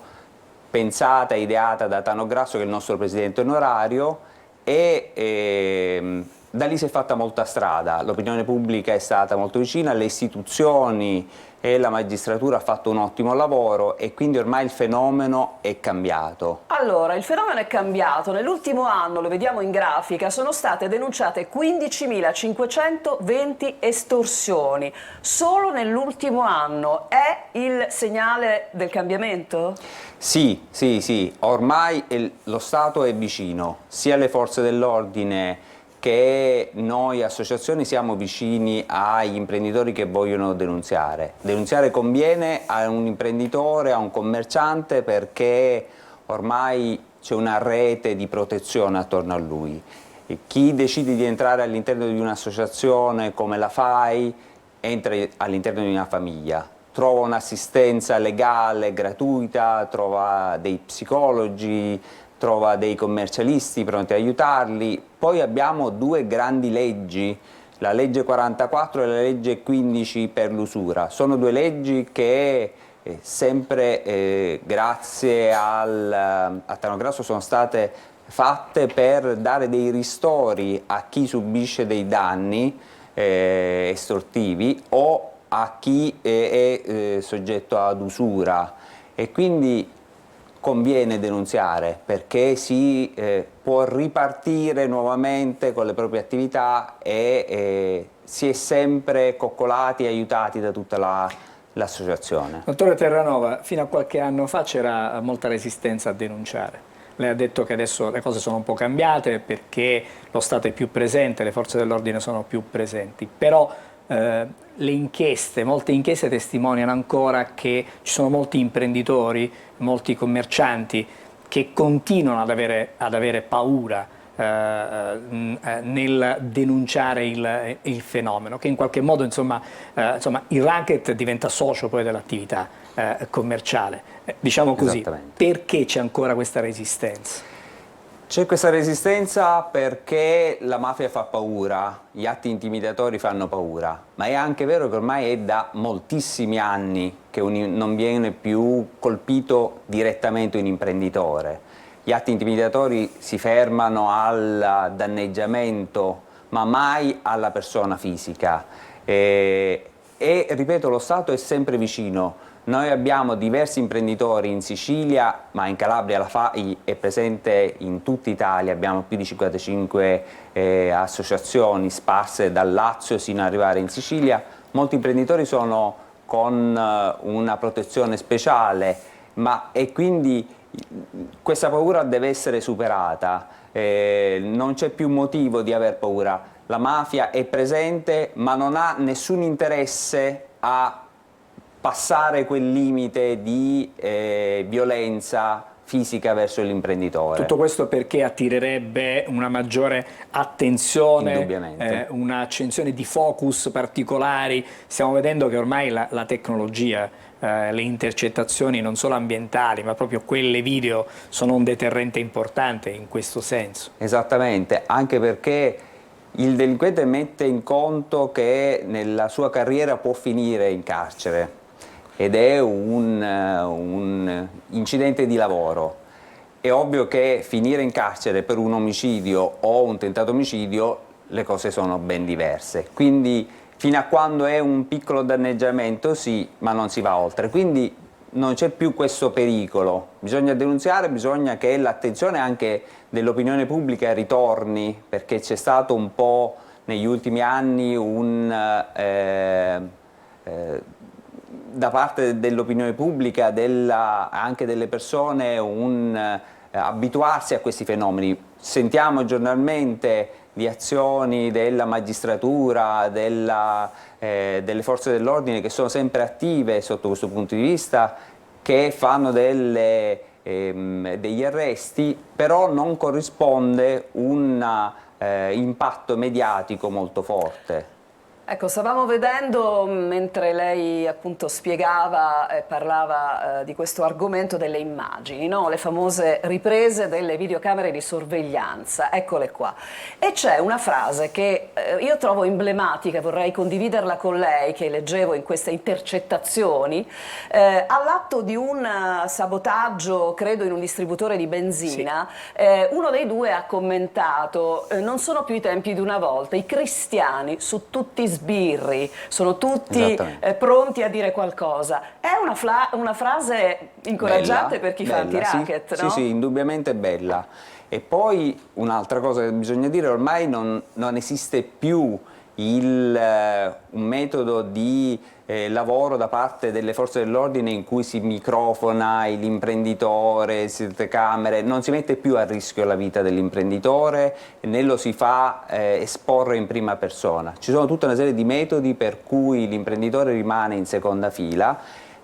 pensata e ideata da Tano Grasso, che è il nostro presidente onorario, e da lì si è fatta molta strada, l'opinione pubblica è stata molto vicina, le istituzioni e la magistratura ha fatto un ottimo lavoro e quindi ormai il fenomeno è cambiato. Allora, il fenomeno è cambiato. Nell'ultimo anno, lo vediamo in grafica, sono state denunciate 15.520 estorsioni. Solo nell'ultimo anno. È il segnale del cambiamento? Sì, ormai lo Stato è vicino, sia le forze dell'ordine che noi associazioni siamo vicini agli imprenditori che vogliono denunziare. Denunziare conviene a un imprenditore, a un commerciante, perché ormai c'è una rete di protezione attorno a lui. E chi decide di entrare all'interno di un'associazione come la FAI entra all'interno di una famiglia, trova un'assistenza legale gratuita, trova dei psicologi, trova dei commercialisti pronti a aiutarli. Poi abbiamo due grandi leggi, la legge 44 e la legge 15 per l'usura. Sono due leggi che sempre grazie a Tano Grasso sono state fatte per dare dei ristori a chi subisce dei danni estortivi o a chi è soggetto ad usura, e quindi conviene denunziare perché si può ripartire nuovamente con le proprie attività e si è sempre coccolati e aiutati da tutta l'associazione. Dottore Terranova, fino a qualche anno fa c'era molta resistenza a denunciare. Lei ha detto che adesso le cose sono un po' cambiate perché lo Stato è più presente, le forze dell'ordine sono più presenti, però le inchieste, molte inchieste testimoniano ancora che ci sono molti imprenditori, molti commercianti che continuano ad avere paura nel denunciare il fenomeno, che in qualche modo insomma, il racket diventa socio poi dell'attività commerciale. Diciamo così, perché c'è ancora questa resistenza? C'è questa resistenza perché la mafia fa paura, gli atti intimidatori fanno paura, ma è anche vero che ormai è da moltissimi anni che non viene più colpito direttamente un imprenditore. Gli atti intimidatori si fermano al danneggiamento, ma mai alla persona fisica. E ripeto, lo Stato è sempre vicino. Noi abbiamo diversi imprenditori in Sicilia, ma in Calabria la FAI è presente in tutta Italia, abbiamo più di 55 associazioni sparse dal Lazio sino ad arrivare in Sicilia. Molti imprenditori sono con una protezione speciale, e quindi questa paura deve essere superata, non c'è più motivo di aver paura. La mafia è presente, ma non ha nessun interesse a passare quel limite di violenza fisica verso l'imprenditore. Tutto questo perché attirerebbe una maggiore attenzione, un'accensione di focus particolari. Stiamo vedendo che ormai la tecnologia, le intercettazioni non solo ambientali ma proprio quelle video sono un deterrente importante in questo senso. Esattamente, anche perché il delinquente mette in conto che nella sua carriera può finire in carcere ed è un incidente di lavoro. È ovvio che finire in carcere per un omicidio o un tentato omicidio le cose sono ben diverse, quindi fino a quando è un piccolo danneggiamento sì, ma non si va oltre, quindi non c'è più questo pericolo. Bisogna denunziare, bisogna che l'attenzione anche dell'opinione pubblica ritorni, perché c'è stato un po' negli ultimi anni da parte dell'opinione pubblica, anche delle persone, abituarsi a questi fenomeni. Sentiamo giornalmente di azioni della magistratura, delle forze dell'ordine che sono sempre attive sotto questo punto di vista, che fanno degli arresti, però non corrisponde un impatto mediatico molto forte. Ecco, stavamo vedendo, mentre lei appunto spiegava e parlava di questo argomento, delle immagini, no? Le famose riprese delle videocamere di sorveglianza, eccole qua. E c'è una frase che io trovo emblematica, vorrei condividerla con lei, che leggevo in queste intercettazioni, all'atto di un sabotaggio, credo in un distributore di benzina, sì. Uno dei due ha commentato, non sono più i tempi di una volta, i cristiani su tutti sbirri, sono tutti pronti a dire qualcosa. È una frase incoraggiante per chi fa antiracket, sì, no? Sì, indubbiamente bella. E poi un'altra cosa che bisogna dire, ormai non esiste più un metodo di lavoro da parte delle forze dell'ordine in cui si microfona l'imprenditore, si telecamere, non si mette più a rischio la vita dell'imprenditore né lo si fa esporre in prima persona. Ci sono tutta una serie di metodi per cui l'imprenditore rimane in seconda fila,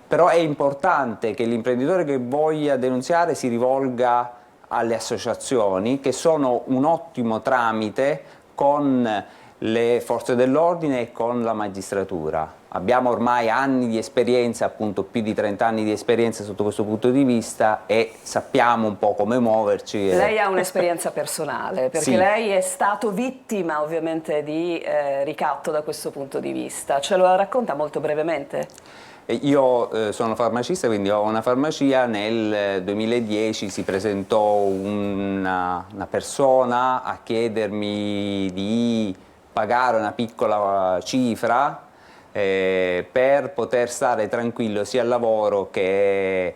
però è importante che l'imprenditore che voglia denunziare si rivolga alle associazioni, che sono un ottimo tramite con le forze dell'ordine e con la magistratura. Abbiamo ormai anni di esperienza, appunto più di 30 anni di esperienza sotto questo punto di vista, e sappiamo un po' come muoverci. Lei ha un'esperienza personale, perché sì. Lei è stato vittima ovviamente di ricatto da questo punto di vista. Ce lo racconta molto brevemente? Io sono farmacista, quindi ho una farmacia. Nel 2010 si presentò una persona a chiedermi di pagare una piccola cifra per poter stare tranquillo sia al lavoro che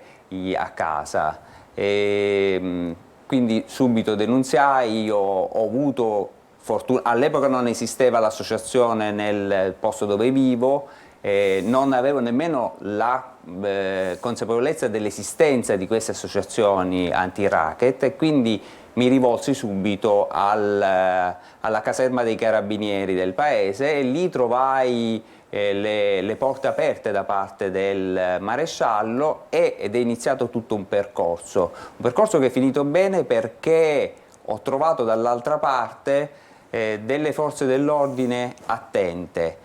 a casa. Quindi subito denunziai, io ho avuto fortuna, all'epoca non esisteva l'associazione nel posto dove vivo, non avevo nemmeno la consapevolezza dell'esistenza di queste associazioni anti-racket e quindi mi rivolsi subito alla caserma dei carabinieri del paese e lì trovai le porte aperte da parte del maresciallo ed è iniziato tutto un percorso che è finito bene perché ho trovato dall'altra parte delle forze dell'ordine attente.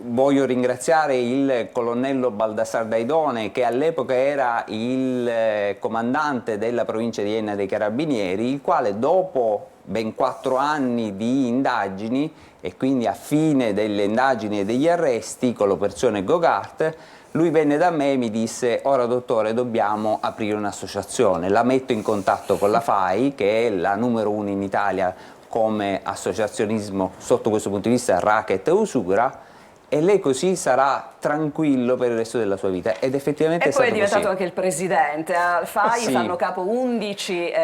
Voglio ringraziare il colonnello Baldassar Daidone che all'epoca era il comandante della provincia di Enna dei Carabinieri, il quale dopo ben 4 anni di indagini e quindi a fine delle indagini e degli arresti con l'operazione Gogart, lui venne da me e mi disse: ora dottore, dobbiamo aprire un'associazione, la metto in contatto con la FAI che è la numero 1 in Italia come associazionismo sotto questo punto di vista, racket e usura, e lei così sarà tranquillo per il resto della sua vita, ed effettivamente è stato così. E poi è diventato così. anche il presidente. Al FAI Sì. fanno capo 11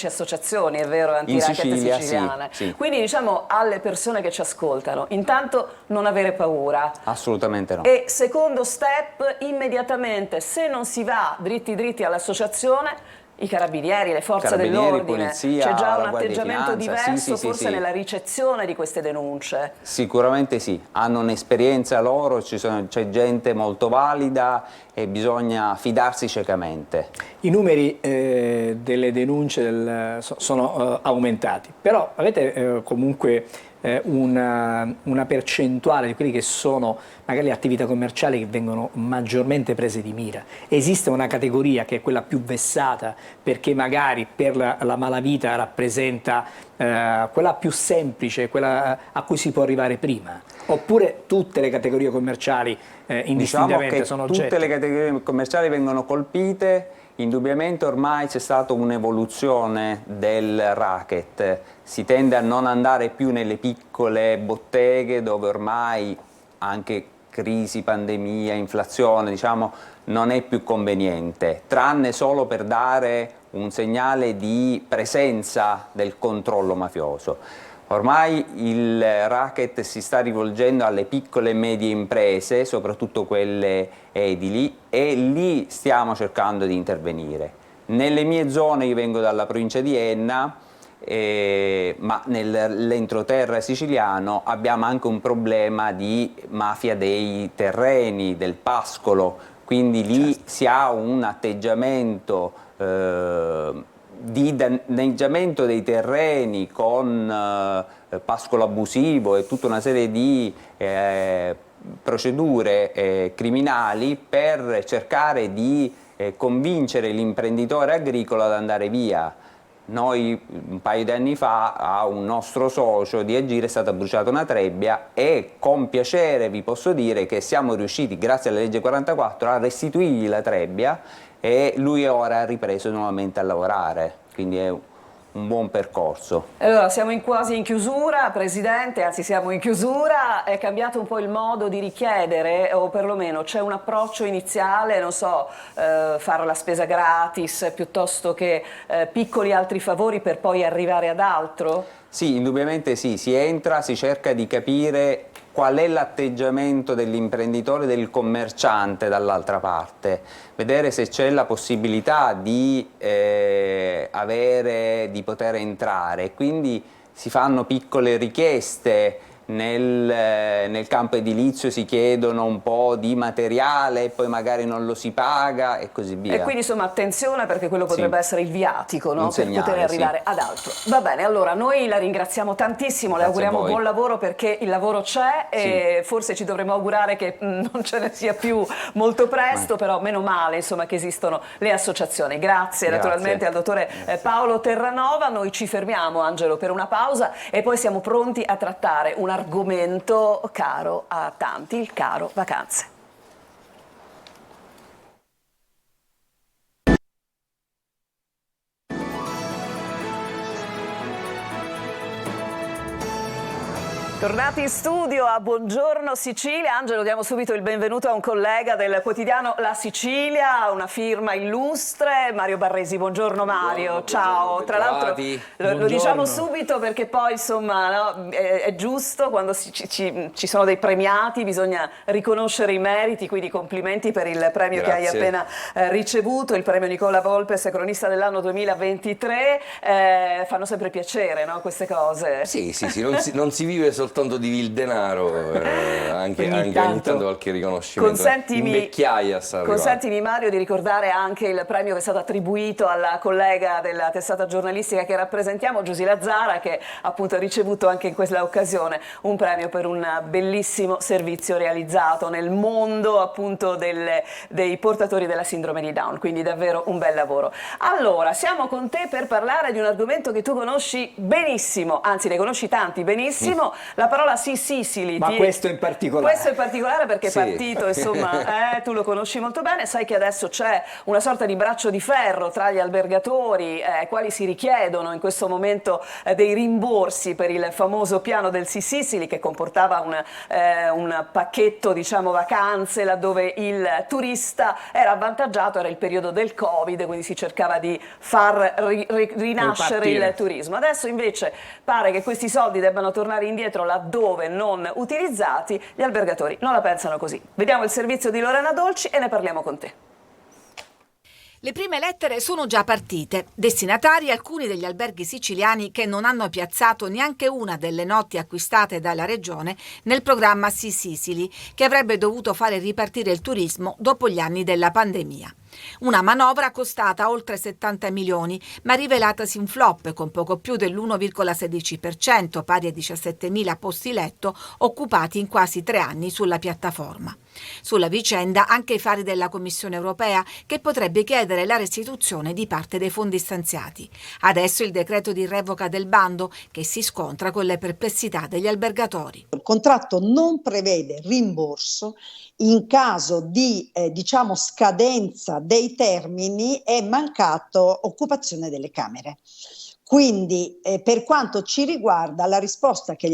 associazioni, è vero, anti-racket Sicilia, siciliane. sì. Quindi diciamo alle persone che ci ascoltano, intanto non avere paura. Assolutamente no. E secondo step, immediatamente, se non si va dritti all'associazione, i carabinieri, le forze dell'ordine, polizia, c'è già la un Guardia di atteggiamento Finanza, diverso sì, forse sì. nella ricezione di queste denunce. Sicuramente sì, hanno un'esperienza loro, c'è gente molto valida e bisogna fidarsi ciecamente. I numeri delle denunce sono aumentati, però avete comunque una percentuale di quelli che sono magari le attività commerciali che vengono maggiormente prese di mira. Esiste una categoria che è quella più vessata perché magari per la malavita rappresenta quella più semplice, quella a cui si può arrivare prima, oppure tutte le categorie commerciali indistintamente sono oggetto? Tutte le categorie commerciali vengono colpite. Indubbiamente ormai c'è stata un'evoluzione del racket, si tende a non andare più nelle piccole botteghe dove ormai anche crisi, pandemia, inflazione, diciamo, non è più conveniente, tranne solo per dare un segnale di presenza del controllo mafioso. Ormai il racket si sta rivolgendo alle piccole e medie imprese, soprattutto quelle edili, e lì stiamo cercando di intervenire. Nelle mie zone, io vengo dalla provincia di Enna, ma nell'entroterra siciliano abbiamo anche un problema di mafia dei terreni, del pascolo, quindi lì si ha un atteggiamento di danneggiamento dei terreni con pascolo abusivo e tutta una serie di procedure criminali per cercare di convincere l'imprenditore agricolo ad andare via. Noi un paio di anni fa a un nostro socio di Agire è stata bruciata una trebbia e con piacere vi posso dire che siamo riusciti, grazie alla legge 44, a restituirgli la trebbia e lui ora ha ripreso nuovamente a lavorare, quindi è un buon percorso. Allora, siamo quasi in chiusura, Presidente, anzi siamo in chiusura, è cambiato un po' il modo di richiedere, o perlomeno c'è un approccio iniziale, non so, fare la spesa gratis piuttosto che piccoli altri favori per poi arrivare ad altro? Sì, indubbiamente sì, si entra, si cerca di capire qual è l'atteggiamento dell'imprenditore, del commerciante dall'altra parte, vedere se c'è la possibilità di poter entrare, quindi si fanno piccole richieste. Nel campo edilizio si chiedono un po' di materiale e poi magari non lo si paga e così via. E quindi insomma attenzione, perché quello potrebbe essere il viatico, no? Per poter arrivare ad altro. Va bene, allora noi la ringraziamo tantissimo, le auguriamo buon lavoro perché il lavoro c'è e forse ci dovremmo augurare che non ce ne sia più molto presto, però meno male insomma che esistono le associazioni. Grazie naturalmente al dottore Paolo Terranova. Noi ci fermiamo, Angelo, per una pausa e poi siamo pronti a trattare un argomento caro a tanti, il caro vacanze. Tornati in studio a Buongiorno Sicilia. Angelo, diamo subito il benvenuto a un collega del quotidiano La Sicilia, una firma illustre, Mario Barresi. Buongiorno Mario, ciao. Tra l'altro lo diciamo subito perché poi insomma no, è giusto, quando ci sono dei premiati bisogna riconoscere i meriti, quindi complimenti per il premio che hai appena ricevuto, il premio Nicola Volpes, cronista dell'anno 2023. Fanno sempre piacere, no, queste cose? Sì, non si vive soltanto di il denaro, anche ogni tanto qualche riconoscimento. Consentimi Mario di ricordare anche il premio che è stato attribuito alla collega della testata giornalistica che rappresentiamo, Giusy Lazzara, che appunto ha ricevuto anche in questa occasione un premio per un bellissimo servizio realizzato nel mondo appunto dei portatori della sindrome di Down, quindi davvero un bel lavoro. Allora, siamo con te per parlare di un argomento che tu conosci benissimo, anzi ne conosci tanti benissimo, la parola Sicily. Ma questo in particolare? Questo in particolare perché è partito, insomma, tu lo conosci molto bene, sai che adesso c'è una sorta di braccio di ferro tra gli albergatori ai quali si richiedono in questo momento dei rimborsi per il famoso piano del Sicily, che comportava un pacchetto, diciamo, vacanze, laddove il turista era avvantaggiato, era il periodo del Covid, quindi si cercava di far rinascere il turismo. Adesso invece pare che questi soldi debbano tornare indietro laddove non utilizzati. Gli albergatori non la pensano così. Vediamo il servizio di Lorena Dolci e ne parliamo con te. Le prime lettere sono già partite, destinatari alcuni degli alberghi siciliani che non hanno piazzato neanche una delle notti acquistate dalla regione nel programma Sea Sicily, che avrebbe dovuto fare ripartire il turismo dopo gli anni della pandemia. Una manovra costata oltre 70 milioni, ma rivelatasi un flop con poco più dell'1,16%, pari a 17.000 posti letto occupati in quasi 3 anni sulla piattaforma. Sulla vicenda anche i fari della Commissione europea, che potrebbe chiedere la restituzione di parte dei fondi stanziati. Adesso il decreto di revoca del bando, che si scontra con le perplessità degli albergatori. Il contratto non prevede rimborso in caso di scadenza dei termini e mancato occupazione delle camere. Quindi per quanto ci riguarda, la risposta che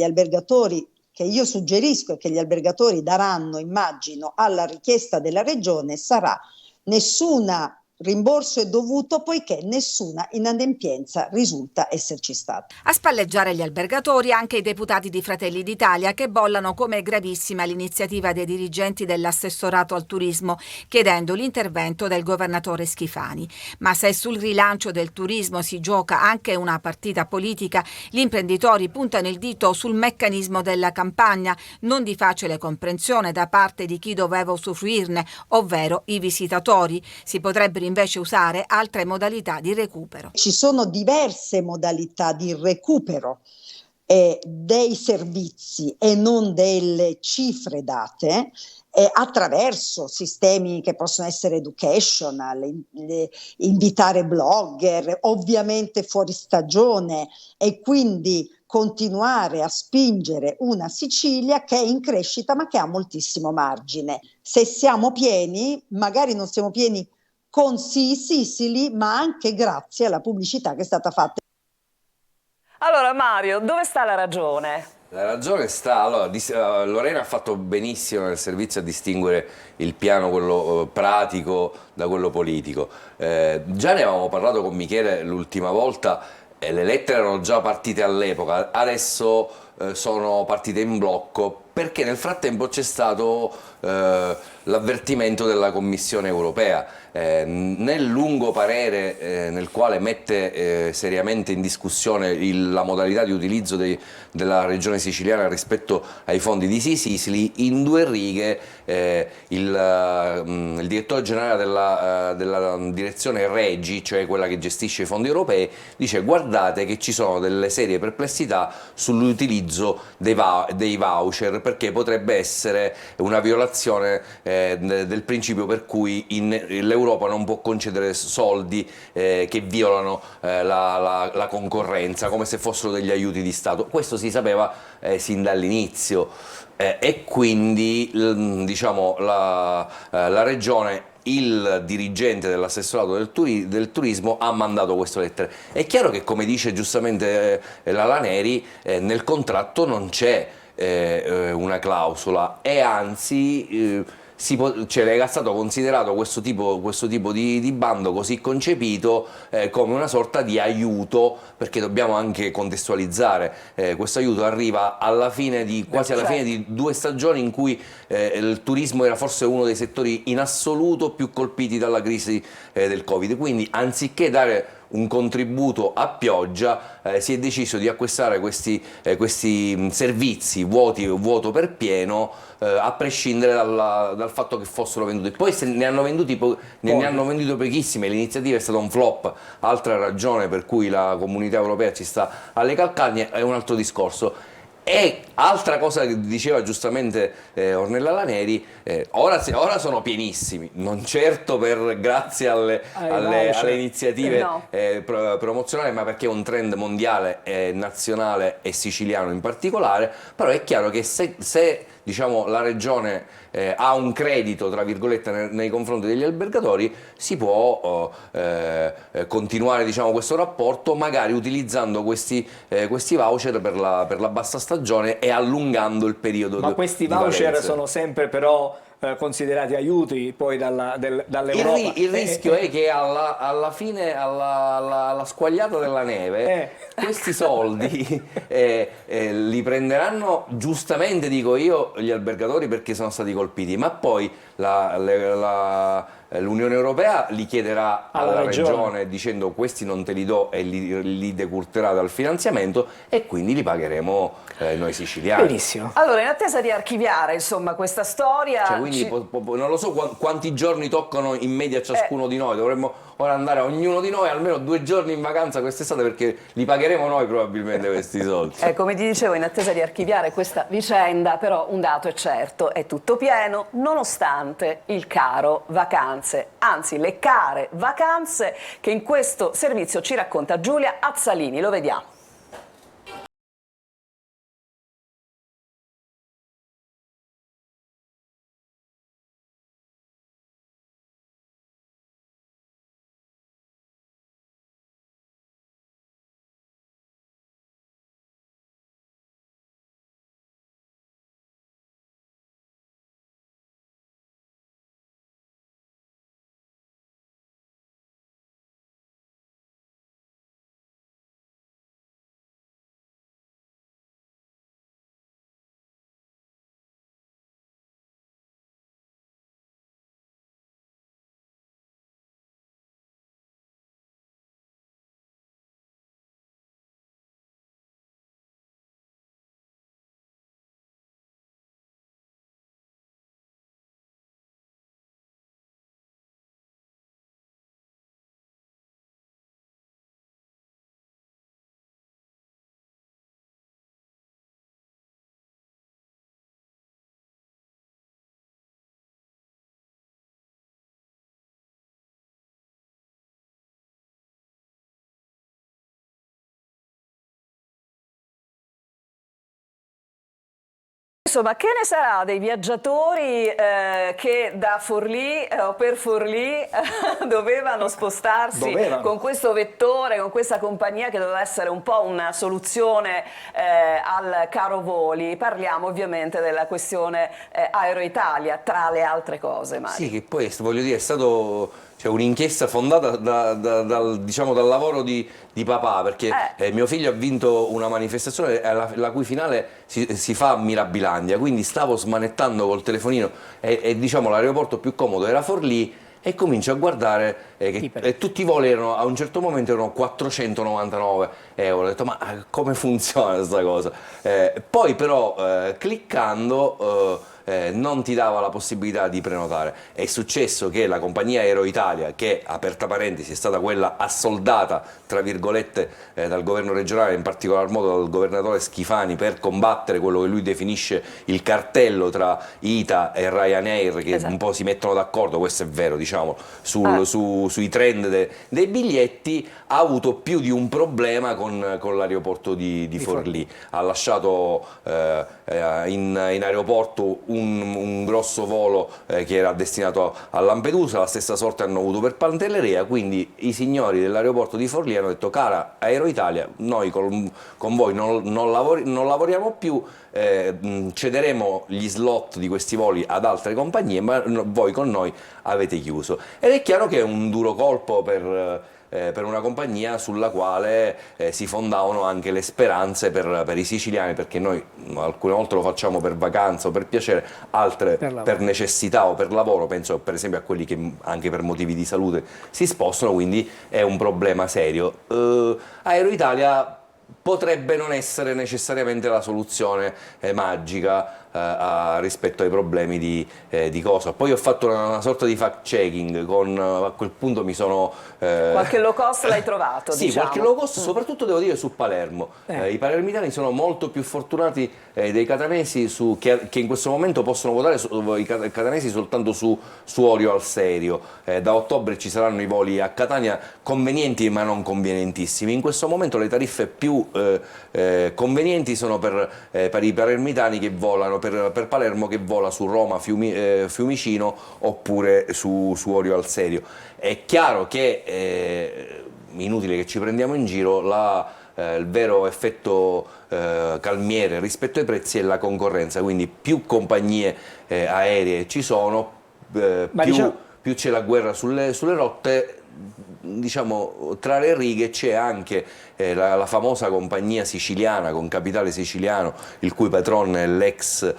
io suggerisco e che gli albergatori daranno, immagino, alla richiesta della regione sarà: nessuna rimborso è dovuto poiché nessuna inadempienza risulta esserci stata. A spalleggiare gli albergatori anche i deputati di Fratelli d'Italia, che bollano come gravissima l'iniziativa dei dirigenti dell'assessorato al turismo, chiedendo l'intervento del governatore Schifani. Ma se sul rilancio del turismo si gioca anche una partita politica, gli imprenditori puntano il dito sul meccanismo della campagna, non di facile comprensione da parte di chi doveva usufruirne, ovvero i visitatori. Si potrebbero invece usare altre modalità di recupero. Ci sono diverse modalità di recupero dei servizi e non delle cifre date, attraverso sistemi che possono essere educational, invitare blogger, ovviamente fuori stagione, e quindi continuare a spingere una Sicilia che è in crescita ma che ha moltissimo margine. Se siamo pieni, magari non siamo pieni con Sea Sicily, ma anche grazie alla pubblicità che è stata fatta. Allora Mario, dove sta la ragione? La ragione sta, Lorena ha fatto benissimo nel servizio a distinguere il piano, quello pratico, da quello politico. Già ne avevamo parlato con Michele l'ultima volta, le lettere erano già partite all'epoca, adesso sono partite in blocco perché nel frattempo c'è stato l'avvertimento della Commissione europea. Nel lungo parere nel quale mette seriamente in discussione la modalità di utilizzo della regione siciliana rispetto ai fondi di Sea Sicily, in 2 righe il direttore generale della direzione Regi, cioè quella che gestisce i fondi europei, dice: guardate che ci sono delle serie perplessità sull'utilizzo dei voucher, perché potrebbe essere una violazione del principio per cui l'Europa non può concedere soldi che violano la concorrenza, come se fossero degli aiuti di Stato. Questo si sapeva sin dall'inizio e quindi diciamo la regione, il dirigente dell'assessorato del turismo ha mandato queste lettere. È chiaro che, come dice giustamente la Laneri, nel contratto non c'è una clausola, e anzi è stato considerato questo tipo di bando così concepito come una sorta di aiuto, perché dobbiamo anche contestualizzare, questo aiuto arriva quasi alla fine di 2 stagioni in cui il turismo era forse uno dei settori in assoluto più colpiti dalla crisi del Covid, quindi anziché dare un contributo a pioggia si è deciso di acquistare questi servizi vuoto per pieno, a prescindere dal fatto che fossero venduti. Poi se ne hanno venduti pochissime, l'iniziativa è stata un flop, altra ragione per cui la Comunità Europea ci sta alle calcagna, è un altro discorso. E altra cosa che diceva giustamente Ornella Laneri, ora sono pienissimi, non certo grazie alle iniziative promozionali, ma perché è un trend mondiale, nazionale e siciliano in particolare. Però è chiaro che se diciamo, la regione ha un credito, tra virgolette, nei confronti degli albergatori, si può continuare, diciamo, questo rapporto, magari utilizzando questi voucher per la bassa stagione e allungando il periodo. Ma questi voucher sono sempre però considerati aiuti poi dall'Europa. Il rischio è che alla fine, alla squagliata della neve, questi soldi li prenderanno, giustamente dico io, gli albergatori, perché sono stati colpiti, ma poi l'Unione Europea li chiederà alla regione dicendo: questi non te li do, e li decurterà dal finanziamento, e quindi li pagheremo noi siciliani. Benissimo. Allora, in attesa di archiviare, insomma, questa storia, quindi non lo so quanti giorni toccano in media ciascuno di noi. Dovremmo ora andare ognuno di noi almeno 2 giorni in vacanza quest'estate, perché li pagheremo noi probabilmente questi soldi. Come ti dicevo, in attesa di archiviare questa vicenda, però un dato è certo: è tutto pieno, nonostante il caro vacanze, anzi le care vacanze che in questo servizio ci racconta Giulia Azzalini. Lo vediamo. Insomma, che ne sarà dei viaggiatori che da Forlì o per Forlì dovevano spostarsi con questo vettore, con questa compagnia che doveva essere un po' una soluzione al caro voli? Parliamo ovviamente della questione Aero Italia, tra le altre cose, Mario. Sì, che poi, voglio dire, è stato un'inchiesta fondata diciamo, dal lavoro di papà, perché mio figlio ha vinto una manifestazione la cui finale si fa a Mirabilandia, quindi stavo smanettando col telefonino e diciamo l'aeroporto più comodo era Forlì, e comincio a guardare che tutti i voli a un certo momento erano 499 euro. Ho detto: ma come funziona questa cosa? Poi però cliccando non ti dava la possibilità di prenotare. È successo che la compagnia Aero Italia, che, aperta parentesi, è stata quella assoldata tra virgolette dal governo regionale, in particolar modo dal governatore Schifani, per combattere quello che lui definisce il cartello tra ITA e Ryanair, che un po' si mettono d'accordo, questo è vero, diciamo, sui trend dei biglietti, ha avuto più di un problema con l'aeroporto di Forlì. Ha lasciato in aeroporto un grosso volo che era destinato a Lampedusa, la stessa sorte hanno avuto per Pantelleria, quindi i signori dell'aeroporto di Forlì hanno detto: cara Aero Italia, noi con voi non lavoriamo più, cederemo gli slot di questi voli ad altre compagnie, ma voi con noi avete chiuso. Ed è chiaro che è un duro colpo per una compagnia sulla quale si fondavano anche le speranze per i siciliani, perché noi alcune volte lo facciamo per vacanza o per piacere, altre per necessità o per lavoro, penso per esempio a quelli che anche per motivi di salute si spostano, quindi è un problema serio. Aero Italia potrebbe non essere necessariamente la soluzione magica rispetto ai problemi di cosa. Poi ho fatto una sorta di fact checking, a quel punto mi sono... qualche low cost l'hai trovato, sì, diciamo. qualche low cost, soprattutto devo dire su Palermo. I palermitani sono molto più fortunati dei catanesi che in questo momento possono votare i catanesi soltanto su Orio al Serio. Da ottobre ci saranno i voli a Catania convenienti ma non convenientissimi. In questo momento le tariffe più convenienti sono per i palermitani che volano, per Palermo che vola su Roma, Fiumicino oppure su Orio al Serio. È chiaro che, inutile che ci prendiamo in giro, il vero effetto calmiere rispetto ai prezzi è la concorrenza, quindi più compagnie aeree ci sono, più c'è la guerra sulle rotte. Diciamo, tra le righe c'è anche la famosa compagnia siciliana con capitale siciliano, il cui patron è l'ex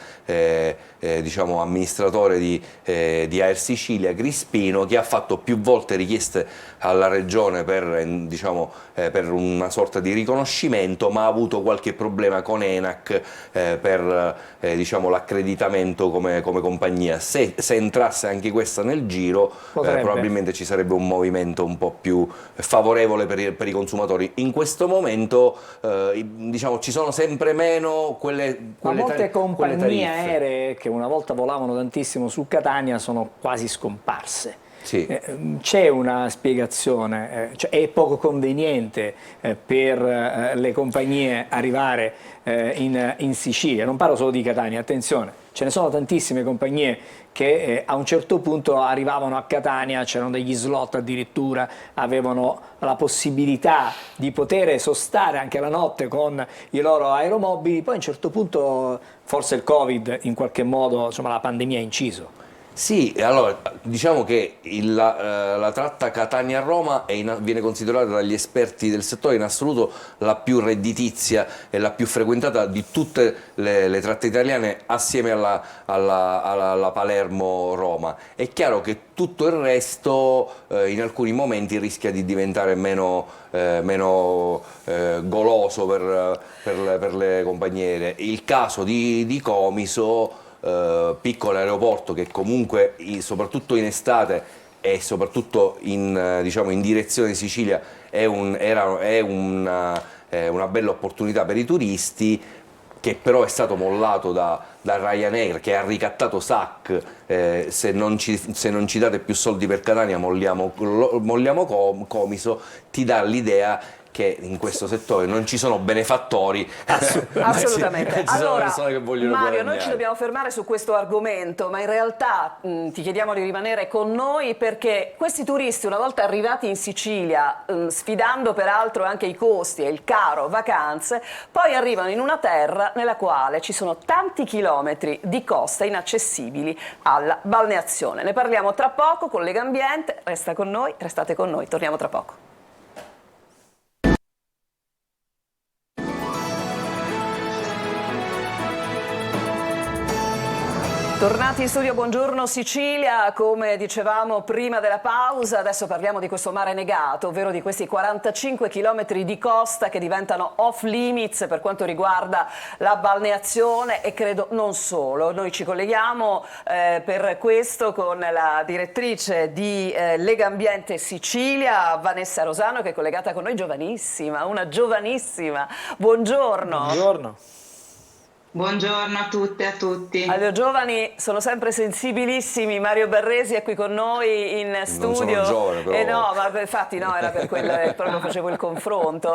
diciamo, amministratore di Air Sicilia, Crispino, che ha fatto più volte richieste alla regione per una sorta di riconoscimento, ma ha avuto qualche problema con ENAC per diciamo, l'accreditamento come compagnia. Se entrasse anche questa nel giro, probabilmente ci sarebbe un movimento un po' più favorevole per i consumatori. In questo momento diciamo, ci sono sempre meno quelle molte compagnie tariffe aeree che una volta volavano tantissimo su Catania sono quasi scomparse. Sì. C'è una spiegazione, cioè è poco conveniente per le compagnie arrivare in Sicilia, non parlo solo di Catania, attenzione, ce ne sono tantissime compagnie che a un certo punto arrivavano a Catania, c'erano degli slot addirittura, avevano la possibilità di poter sostare anche la notte con i loro aeromobili, poi a un certo punto forse il Covid in qualche modo, insomma la pandemia ha inciso. Sì, allora diciamo che la tratta Catania-Roma viene considerata dagli esperti del settore in assoluto la più redditizia e la più frequentata di tutte le tratte italiane, assieme alla Palermo-Roma. È chiaro che tutto il resto in alcuni momenti rischia di diventare meno goloso per le compagnie aeree. Il caso di Comiso, piccolo aeroporto che comunque soprattutto in estate e soprattutto in direzione Sicilia è una bella opportunità per i turisti, che però è stato mollato da Ryanair, che ha ricattato SAC, se non ci date più soldi per Catania molliamo Comiso, ti dà l'idea che in questo settore non ci sono benefattori, assolutamente. ci sono persone che vogliono Mario, guadagnare. noi ci dobbiamo fermare su questo argomento, ma in realtà ti chiediamo di rimanere con noi, perché questi turisti, una volta arrivati in Sicilia, sfidando peraltro anche i costi e il caro vacanze, poi arrivano in una terra nella quale ci sono tanti chilometri di costa inaccessibili alla balneazione. Ne parliamo tra poco con Legambiente. Resta con noi, restate con noi, torniamo tra poco. Tornati in studio, buongiorno Sicilia. Come dicevamo prima della pausa, adesso parliamo di questo mare negato, ovvero di questi 45 chilometri di costa che diventano off limits per quanto riguarda la balneazione, e credo non solo. Noi ci colleghiamo per questo con la direttrice di Legambiente Sicilia, Vanessa Rosano, che è collegata con noi, giovanissima, una giovanissima. Buongiorno. Buongiorno. Buongiorno a tutte e a tutti. Allora, giovani sono sempre sensibilissimi. Mario Barresi è qui con noi in studio. Non sono giovane, però. No, ma infatti no, era per quello che proprio facevo il confronto.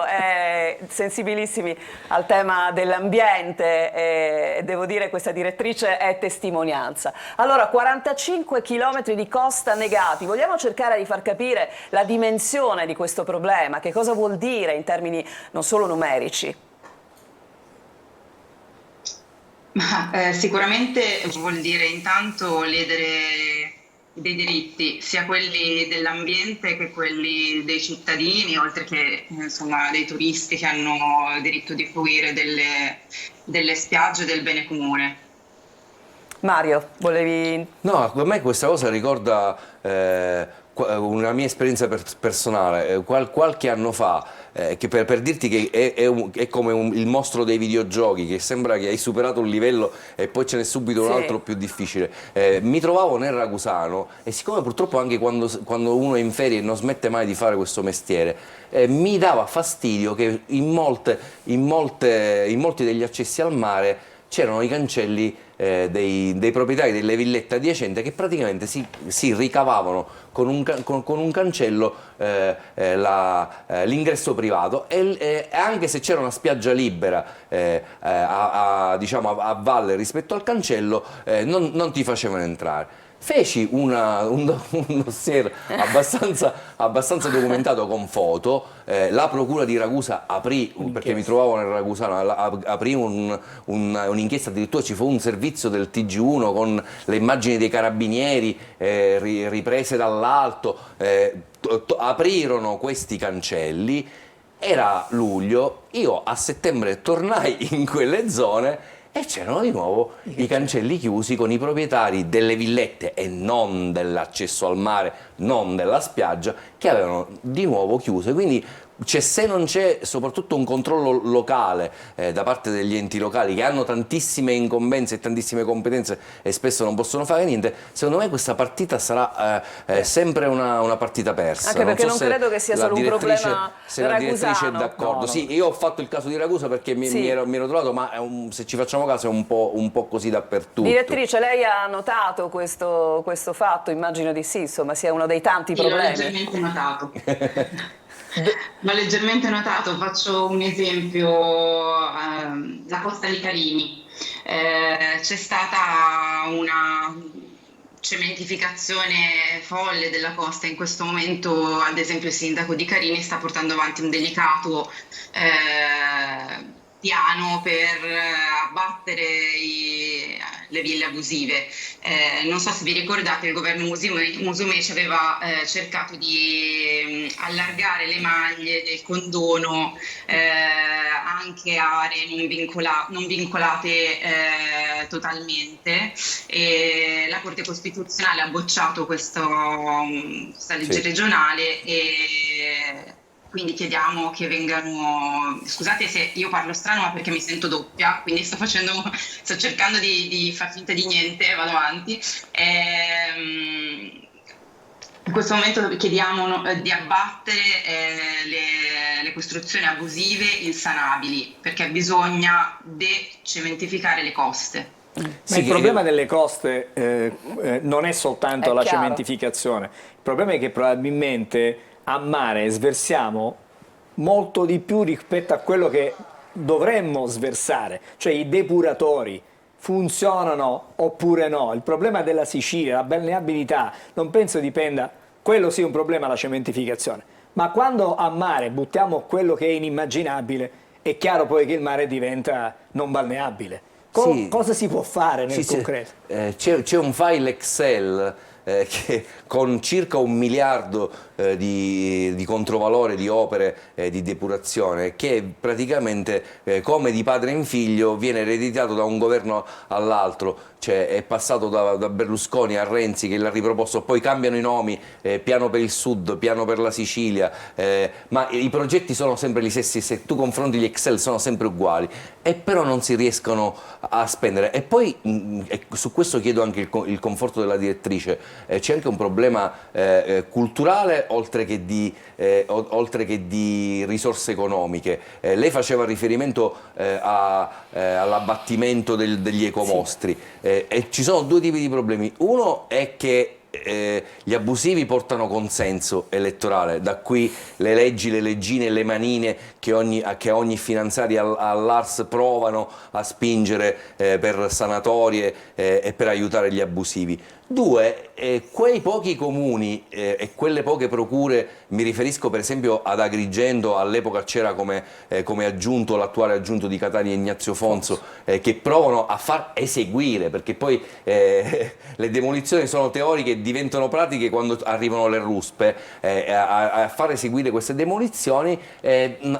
Sensibilissimi al tema dell'ambiente e devo dire questa direttrice è testimonianza. Allora, 45 chilometri di costa negati. Vogliamo cercare di far capire la dimensione di questo problema, che cosa vuol dire in termini non solo numerici? Sicuramente vuol dire intanto ledere dei diritti, sia quelli dell'ambiente che quelli dei cittadini, oltre che insomma, dei turisti che hanno il diritto di fruire delle spiagge del bene comune. Mario, volevi... No, a me questa cosa ricorda una mia esperienza personale. Qualche anno fa, che per dirti che è come il mostro dei videogiochi, che sembra che hai superato un livello e poi ce n'è subito un altro più difficile. Mi trovavo nel Ragusano e siccome purtroppo anche quando uno è in ferie non smette mai di fare questo mestiere, mi dava fastidio che in molti degli accessi al mare c'erano i cancelli dei proprietari delle villette adiacenti che praticamente si ricavavano con un cancello l'ingresso privato e anche se c'era una spiaggia libera diciamo a valle rispetto al cancello non ti facevano entrare. Feci un dossier abbastanza documentato con foto, la procura di Ragusa aprì, perché mi trovavo nel Ragusano, aprì un'inchiesta, addirittura ci fu un servizio del TG1 con le immagini dei carabinieri riprese dall'alto, aprirono questi cancelli, era luglio, io a settembre tornai in quelle zone e c'erano di nuovo i cancelli chiusi con i proprietari delle villette e non dell'accesso al mare, non della spiaggia, che avevano di nuovo chiuso. Quindi se non c'è soprattutto un controllo locale da parte degli enti locali che hanno tantissime incombenze e tantissime competenze e spesso non possono fare niente, secondo me questa partita sarà sempre una partita persa. Anche perché non credo che sia solo un problema se la direttrice è d'accordo. No. Sì, io ho fatto il caso di Ragusa perché mi ero trovato, ma se ci facciamo caso è un po' così dappertutto. Direttrice, lei ha notato questo fatto? Immagino di sì, insomma, sia uno dei tanti problemi. L'ho leggermente notato. L'ho leggermente notato, faccio un esempio, la costa di Carini, c'è stata una cementificazione folle della costa, in questo momento ad esempio il sindaco di Carini sta portando avanti un delicato piano per abbattere le ville abusive. Non so se vi ricordate, il governo Musumeci aveva cercato di allargare le maglie del condono anche a aree non vincolate totalmente, e la Corte Costituzionale ha bocciato questa legge regionale e quindi chiediamo che vengano, scusate se io parlo strano ma perché mi sento doppia, quindi sto cercando di far finta di niente, vado avanti. In questo momento chiediamo di abbattere le costruzioni abusive insanabili, perché bisogna decementificare le coste. Ma il problema delle coste non è soltanto la cementificazione, il problema è che probabilmente a mare sversiamo molto di più rispetto a quello che dovremmo sversare, cioè i depuratori funzionano oppure no. Il problema della Sicilia, la balneabilità, non penso dipenda, quello sì è un problema, la cementificazione, ma quando a mare buttiamo quello che è inimmaginabile è chiaro poi che il mare diventa non balneabile. Cosa si può fare nel concreto? C'è un file Excel che con circa 1 miliardo di controvalore di opere di depurazione che praticamente come di padre in figlio viene ereditato da un governo all'altro. cioè è passato da Berlusconi a Renzi che l'ha riproposto, poi cambiano i nomi, piano per il sud, piano per la Sicilia, ma i progetti sono sempre gli stessi, se tu confronti gli Excel sono sempre uguali, e però non si riescono a spendere. E poi su questo chiedo anche il conforto della direttrice, c'è anche un problema culturale oltre che di risorse economiche. Lei faceva riferimento all'abbattimento degli ecomostri, e ci sono due tipi di problemi. Uno è che gli abusivi portano consenso elettorale, da qui le leggi, le leggine e le manine che ogni finanziaria all'ARS provano a spingere per sanatorie e per aiutare gli abusivi. Due, quei pochi comuni e quelle poche procure, mi riferisco per esempio ad Agrigento, all'epoca c'era come aggiunto l'attuale aggiunto di Catania Ignazio Fonso, che provano a far eseguire, perché poi le demolizioni sono teoriche e diventano pratiche quando arrivano le ruspe, a far eseguire queste demolizioni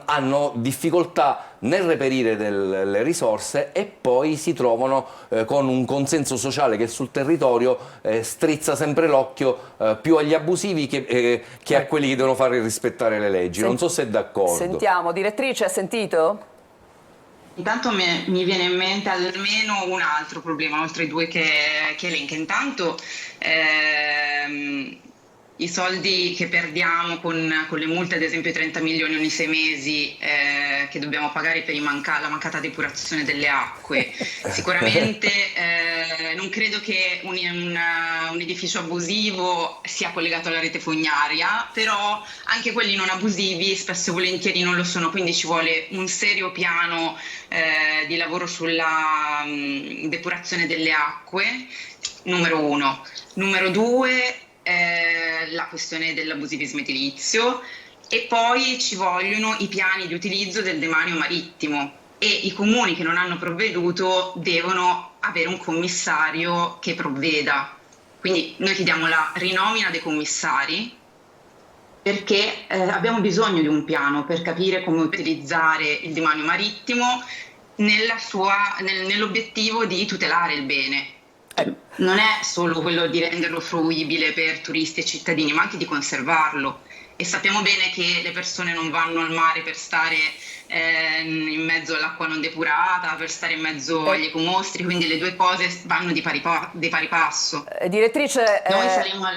hanno difficoltà nel reperire delle risorse, e poi si trovano con un consenso sociale che sul territorio strizza sempre l'occhio più agli abusivi che a quelli che devono fare rispettare le leggi. Non so se è d'accordo. Sentiamo, direttrice, ha sentito? Intanto mi viene in mente almeno un altro problema, oltre ai due che elenca. Intanto i soldi che perdiamo con le multe, ad esempio 30 milioni ogni 6 mesi che dobbiamo pagare per la mancata depurazione delle acque. Sicuramente non credo che un edificio abusivo sia collegato alla rete fognaria, però anche quelli non abusivi spesso e volentieri non lo sono, quindi ci vuole un serio piano di lavoro sulla depurazione delle acque, numero uno. Numero due, la questione dell'abusivismo edilizio, e poi ci vogliono i piani di utilizzo del demanio marittimo, e i comuni che non hanno provveduto devono avere un commissario che provveda. Quindi noi chiediamo la rinomina dei commissari, perché abbiamo bisogno di un piano per capire come utilizzare il demanio marittimo nell'obiettivo di tutelare il bene. Non è solo quello di renderlo fruibile per turisti e cittadini, ma anche di conservarlo. E sappiamo bene che le persone non vanno al mare per stare in mezzo all'acqua non depurata, per stare in mezzo agli ecomostri, quindi le due cose vanno di pari passo. Direttrice, noi saremo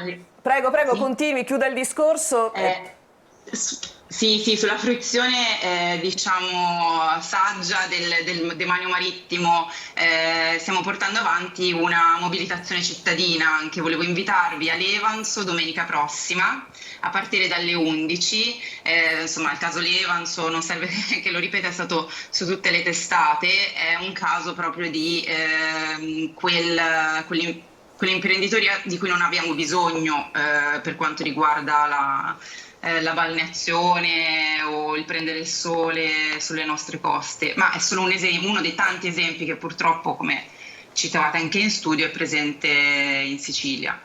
prego, sì. Continui, chiuda il discorso. Sì, sulla fruizione diciamo saggia del demanio marittimo stiamo portando avanti una mobilitazione cittadina. Anche volevo invitarvi a Levanzo domenica prossima a partire dalle 11, insomma il caso Levanzo non serve che lo ripeta, è stato su tutte le testate, è un caso proprio di quell'imprenditoria di cui non abbiamo bisogno per quanto riguarda la balneazione o il prendere il sole sulle nostre coste, ma è solo uno dei tanti esempi che purtroppo, come citavate anche in studio, è presente in Sicilia.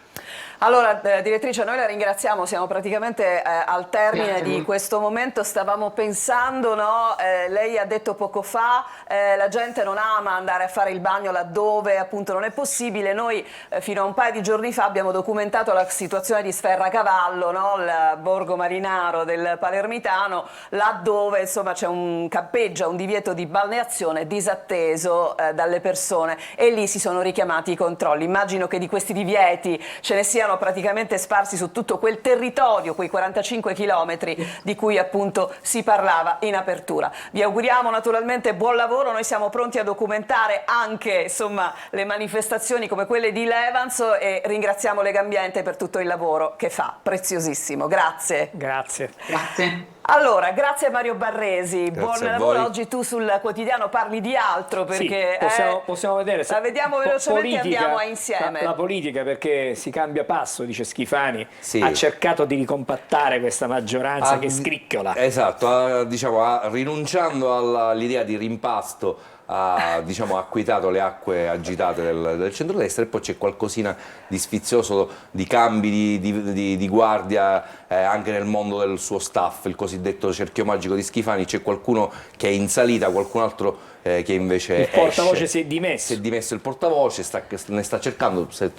Allora, direttrice, noi la ringraziamo, siamo praticamente al termine di questo momento. Stavamo pensando, no? Lei ha detto poco fa, la gente non ama andare a fare il bagno laddove appunto non è possibile. Noi fino a un paio di giorni fa abbiamo documentato la situazione di Sferracavallo, no? Il borgo marinaro del Palermitano, laddove insomma campeggia un divieto di balneazione disatteso dalle persone, e lì si sono richiamati i controlli. Immagino che di questi divieti ce ne siano praticamente sparsi su tutto quel territorio, quei 45 chilometri di cui appunto si parlava in apertura. Vi auguriamo naturalmente buon lavoro, noi siamo pronti a documentare anche insomma le manifestazioni come quelle di Levanzo, e ringraziamo Legambiente per tutto il lavoro che fa, preziosissimo. Grazie. Grazie. Allora, grazie a Mario Barresi, Grazie buon lavoro. Oggi tu sul quotidiano parli di altro, perché sì, possiamo vedere. La vediamo velocemente e andiamo insieme. La politica, perché si cambia passo, dice Schifani, sì. Ha cercato di ricompattare questa maggioranza che scricchiola. Esatto, rinunciando all'idea di rimpasto, ha acquitato le acque agitate del centrodestra, e poi c'è qualcosina di sfizioso, di cambi di guardia anche nel mondo del suo staff, il cosiddetto cerchio magico di Schifani. C'è qualcuno che è in salita, qualcun altro che invece il portavoce esce. si è dimesso. Si è dimesso il portavoce, ne sta cercando, se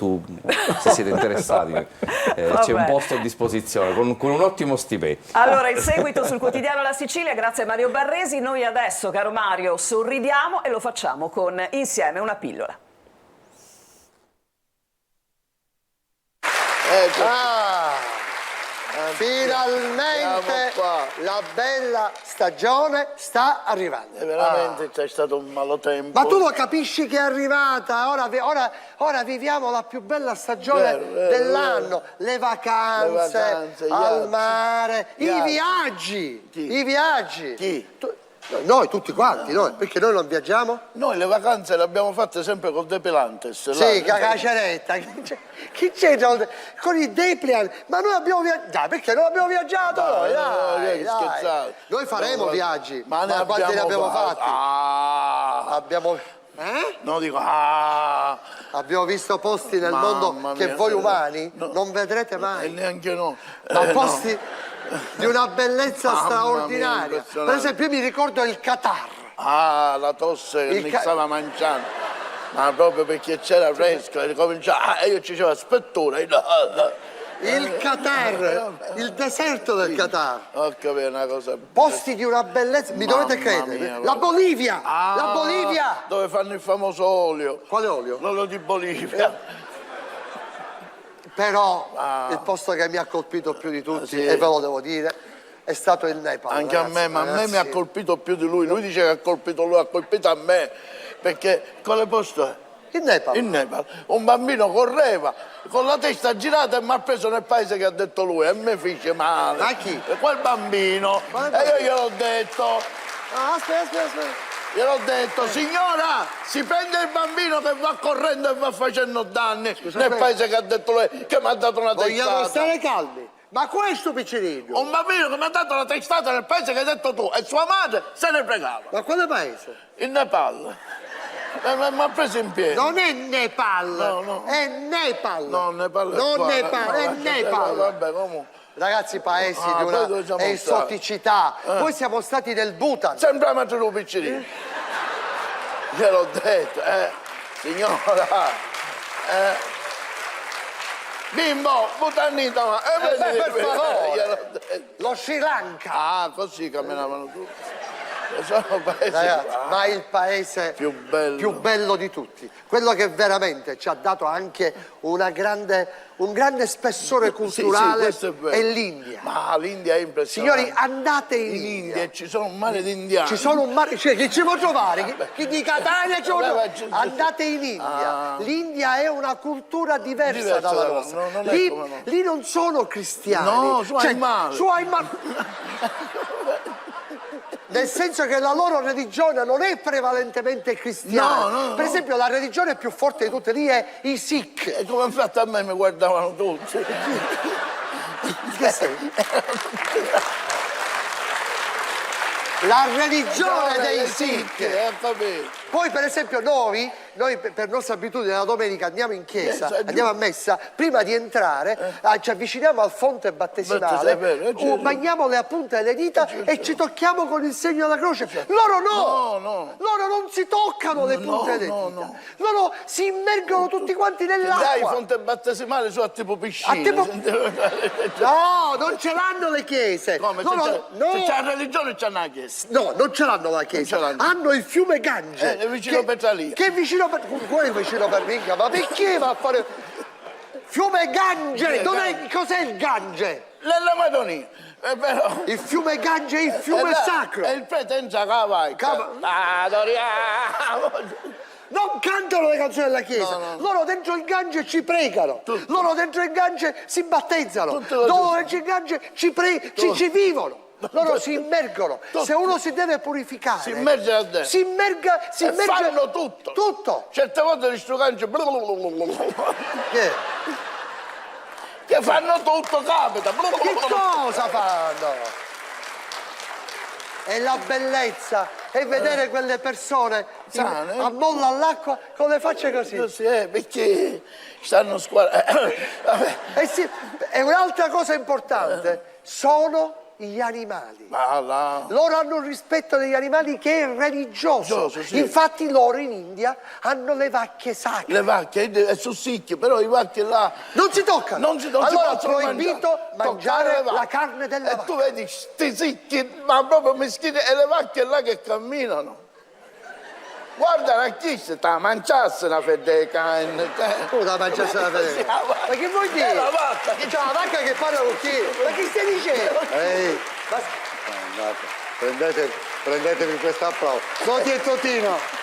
siete interessati, c'è un posto a disposizione con un ottimo stipendio. Allora, il seguito sul quotidiano La Sicilia, grazie a Mario Barresi. Noi adesso, caro Mario, sorridiamo e lo facciamo con Insieme una pillola. Finalmente la bella stagione sta arrivando. Veramente c'è stato un malo tempo. Ma tu lo capisci che è arrivata? Ora viviamo la più bella stagione dell'anno. Le vacanze al mare, i viaggi. I viaggi. Chi? Noi tutti quanti, noi, perché noi non viaggiamo? Noi le vacanze le abbiamo fatte sempre con Depelantes. Sì, caceretta. Chi c'entra con i Deplian? Ma noi abbiamo viaggiato. Dai, perché non abbiamo viaggiato noi? Dai. Scherzate. Noi faremo viaggi. Ma quanti ne abbiamo fatti? Abbiamo... No, dico... Abbiamo visto posti nel mondo che voi umani non vedrete mai. E neanche noi. Ma posti di una bellezza straordinaria. Per esempio, io mi ricordo il Qatar. La tosse che mi stava mangiando. Ma proprio perché c'era fresco, e cominciava, io ci dicevo, aspettura. Il Qatar, il deserto del Qatar. Ho capito una cosa. Posti di una bellezza, mi dovete credere. La Bolivia! La Bolivia! Dove fanno il famoso olio. Quale olio? L'olio di Bolivia. Però il posto che mi ha colpito più di tutti, e ve lo devo dire, è stato il Nepal. Anche ragazzi, a me, ma a me mi ha colpito più di lui. Lui dice che ha colpito lui, ha colpito a me. Perché quale posto è? Il Nepal. Il Nepal. Un bambino correva con la testa girata e mi ha preso nel paese che ha detto lui. E mi fece male. Ma chi? Quel bambino. E io gliel'ho detto. Aspetta. Gliel'ho detto, signora, si prende il bambino che va correndo e va facendo danni nel paese che ha detto lei, che mi ha dato una testata. Vogliamo stare calmi. Ma questo piccerino? Un bambino che mi ha dato la testata nel paese che hai detto tu e sua madre se ne pregava. Ma quale paese? Il Nepal. Mi ha preso in piedi. Non è Nepal, no. È Nepal. No, Nepal è non qua. Nepal, è Nepal. Vabbè, comunque. Ragazzi, paesi di una esoticità. Poi siamo stati nel Bhutan. Sembra un piccerino. Gliel'ho detto, signora. Bimbo, Bhutanito, per favore. Lo Sri Lanka. Così camminavano tutti. Sono paesi, ragazzi, ma il paese più bello di tutti, quello che veramente ci ha dato anche un grande spessore culturale, sì, è l'India. Ma l'India è impressionante. Signori, andate in India. Ci sono un mare di indiani. Ci sono un mare, cioè, chi ci può trovare? Chi di Catania ci può trovare? Andate in India. L'India è una cultura diversa dalla nostra. Lì non sono cristiani. No, su Ayman. Nel senso che la loro religione non è prevalentemente cristiana. No. Per esempio, la religione più forte di tutte lì è i Sikh. E come infatti a me mi guardavano tutti. Che sei? La religione dei Sikh. Poi, per esempio, noi per nostra abitudine la domenica andiamo in chiesa, andiamo a messa, prima di entrare ci avviciniamo al fonte battesimale, bagniamo le punte delle dita e ci tocchiamo con il segno della croce. Loro no! Loro non si toccano le punte delle dita. Loro si immergono tutti quanti nell'acqua. Dai, fonte battesimale su a tipo piscina. No, non ce l'hanno le chiese. Come? Se c'è la religione c'è una chiesa. No, non ce l'hanno la chiesa. Hanno il fiume Gange. Vicino Petralia. Che vicino Cuore vicino per minchia, ma perché va a fare fiume Gange? Cos'è il Gange? La Madonnina. Però... Il fiume Gange è il fiume sacro. E il pretenza cavai. Non cantano le canzoni della chiesa. Loro dentro il Gange ci pregano. Loro dentro il Gange si battezzano. Loro dentro il Gange ci vivono. Loro si immergono. Se uno si deve purificare, si immerge a dentro. Si immerge. Fanno tutto. Tutto. Certe volte gli struganci che fanno tutto, capita. Che cosa fanno? E la bellezza è vedere quelle persone a molla all'acqua con le facce così. Perché stanno squadrando. E un'altra cosa importante, sono gli animali. Loro hanno un rispetto degli animali che è religioso. Sì. Infatti loro in India hanno le vacche sacre. Le vacche è su sicche, però i vacche là non si toccano. Allora è proibito mangiare la carne della vacca. E tu vedi sti sicchi, ma proprio meschini, e le vacche là che camminano. Guarda la chissa, te la mangiasse una fedeca. Tu la mangiasse una fedeca? Ma che vuoi dire? La vacca. C'è una vacca che parla con chi? Ma chi stai dicendo? Andate, prendetevi questo applauso. Toti e Totino.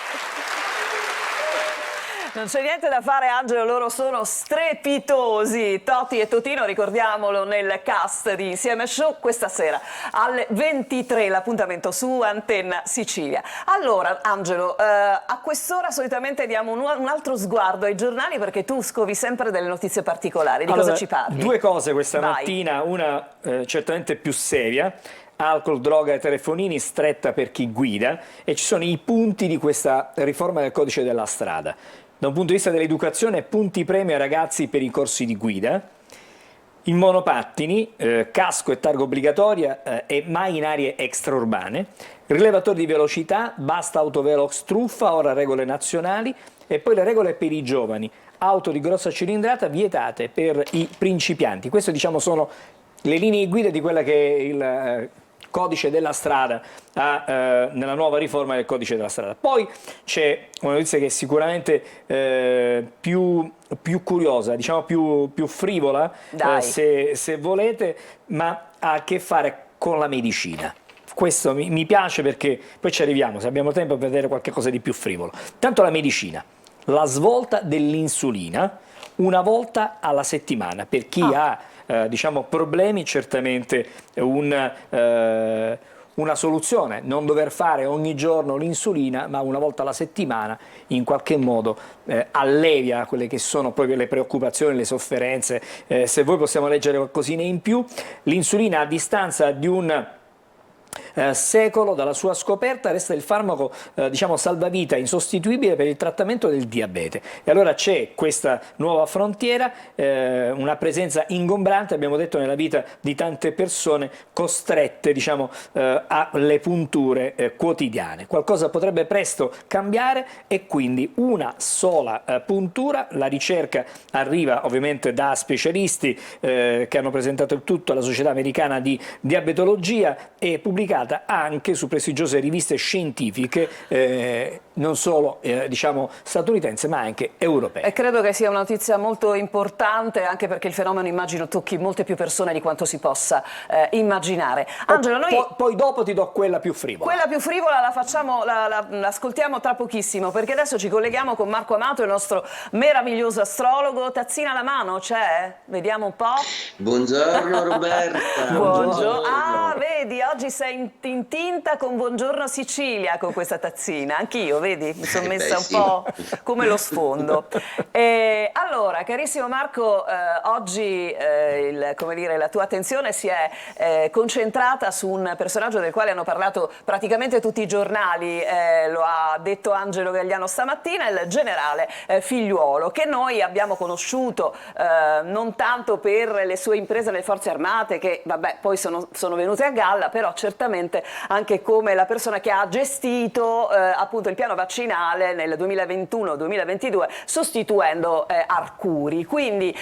Non c'è niente da fare, Angelo, loro sono strepitosi. Toti e Totino, ricordiamolo, nel cast di Insieme Show questa sera alle 23, l'appuntamento su Antenna Sicilia. Allora, Angelo, a quest'ora solitamente diamo un altro sguardo ai giornali perché tu scovi sempre delle notizie particolari. Di cosa ci parli? Due cose questa Vai. mattina, una certamente più seria. Alcol, droga e telefonini, stretta per chi guida, e ci sono i punti di questa riforma del codice della strada. Da un punto di vista dell'educazione, punti premio ai ragazzi per i corsi di guida, i monopattini, casco e targa obbligatoria e mai in aree extraurbane, rilevatori di velocità, basta autovelox truffa, ora regole nazionali, e poi le regole per i giovani, auto di grossa cilindrata vietate per i principianti. Queste, diciamo, sono le linee guida di quella che è il codice della strada nella nuova riforma del codice della strada. Poi c'è una notizia che è sicuramente più curiosa, diciamo più frivola, se volete, ma ha a che fare con la medicina. Questo mi piace perché poi ci arriviamo, se abbiamo tempo, per vedere qualche cosa di più frivolo. Tanto la medicina, la svolta dell'insulina una volta alla settimana per chi ha diciamo problemi, certamente una soluzione, non dover fare ogni giorno l'insulina, ma una volta alla settimana in qualche modo allevia quelle che sono proprio le preoccupazioni, le sofferenze. Se voi possiamo leggere qualcosina in più, l'insulina a distanza di un secolo dalla sua scoperta resta il farmaco diciamo salvavita insostituibile per il trattamento del diabete, e allora c'è questa nuova frontiera, una presenza ingombrante, abbiamo detto, nella vita di tante persone costrette, diciamo, alle punture quotidiane. Qualcosa potrebbe presto cambiare, e quindi una sola puntura. La ricerca arriva ovviamente da specialisti che hanno presentato il tutto alla Società Americana di Diabetologia, e pubblicata anche su prestigiose riviste scientifiche, non solo diciamo statunitense, ma anche europee. E credo che sia una notizia molto importante, anche perché il fenomeno, immagino, tocchi molte più persone di quanto si possa immaginare. Angelo, noi poi dopo ti do quella più frivola. Quella più frivola la facciamo, la ascoltiamo tra pochissimo, perché adesso ci colleghiamo con Marco Amato, il nostro meraviglioso astrologo. Tazzina alla mano, c'è? Vediamo un po'. Buongiorno Roberta. Buongiorno. Ah, vedi, oggi sei in tinta con Buongiorno Sicilia con questa tazzina. Anch'io, vedi, mi sono messa un po' come lo sfondo. Allora, carissimo Marco, oggi come dire, la tua attenzione si è concentrata su un personaggio del quale hanno parlato praticamente tutti i giornali, lo ha detto Angelo Gagliano stamattina, il generale Figliuolo, che noi abbiamo conosciuto non tanto per le sue imprese nelle forze armate, che vabbè poi sono venute a galla, però certamente anche come la persona che ha gestito appunto il piano vaccinale nel 2021-2022 sostituendo Arcuri, quindi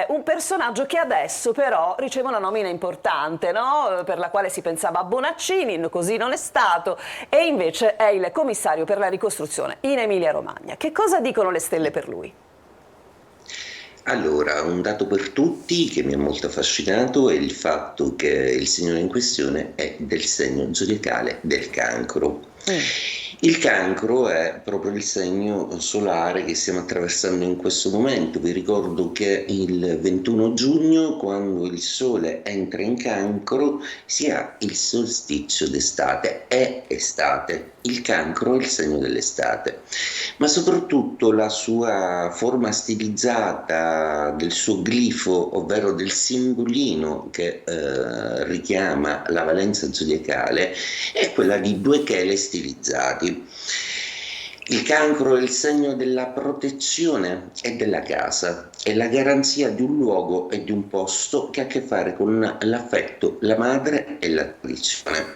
un personaggio che adesso però riceve una nomina importante, no? Per la quale si pensava a Bonaccini, così non è stato, e invece è il commissario per la ricostruzione in Emilia-Romagna. Che cosa dicono le stelle per lui? Allora, un dato per tutti che mi ha molto affascinato è il fatto che il signore in questione è del segno zodiacale del Cancro. Il Cancro è proprio il segno solare che stiamo attraversando in questo momento. Vi ricordo che il 21 giugno, quando il Sole entra in Cancro, si ha il solstizio d'estate. È estate. Il Cancro è il segno dell'estate, ma soprattutto la sua forma stilizzata del suo glifo, ovvero del simbolino che richiama la valenza zodiacale, è quella di due chele stilizzati. Il cancro è il segno della protezione e della casa, è la garanzia di un luogo e di un posto che ha a che fare con l'affetto, la madre e la tradizione.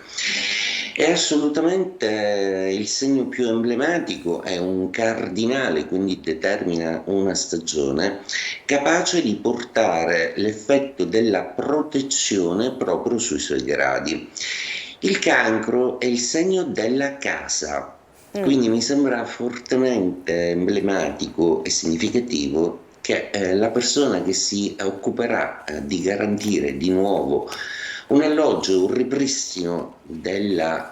È assolutamente il segno più emblematico, è un cardinale, quindi determina una stagione, capace di portare l'effetto della protezione proprio sui suoi gradi. Il cancro è il segno della casa. Quindi mi sembra fortemente emblematico e significativo che la persona che si occuperà di garantire di nuovo un alloggio, un ripristino della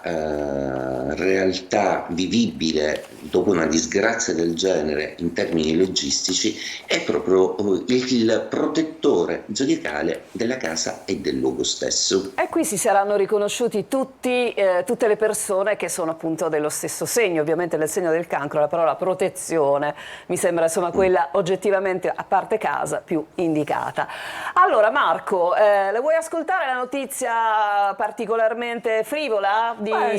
realtà vivibile dopo una disgrazia del genere in termini logistici è proprio il protettore zodiacale della casa e del luogo stesso. E qui si saranno riconosciuti tutte le persone che sono appunto dello stesso segno, ovviamente del segno del cancro. La parola protezione mi sembra insomma quella oggettivamente, a parte casa, più indicata. Allora Marco, la vuoi ascoltare la notizia particolarmente frivola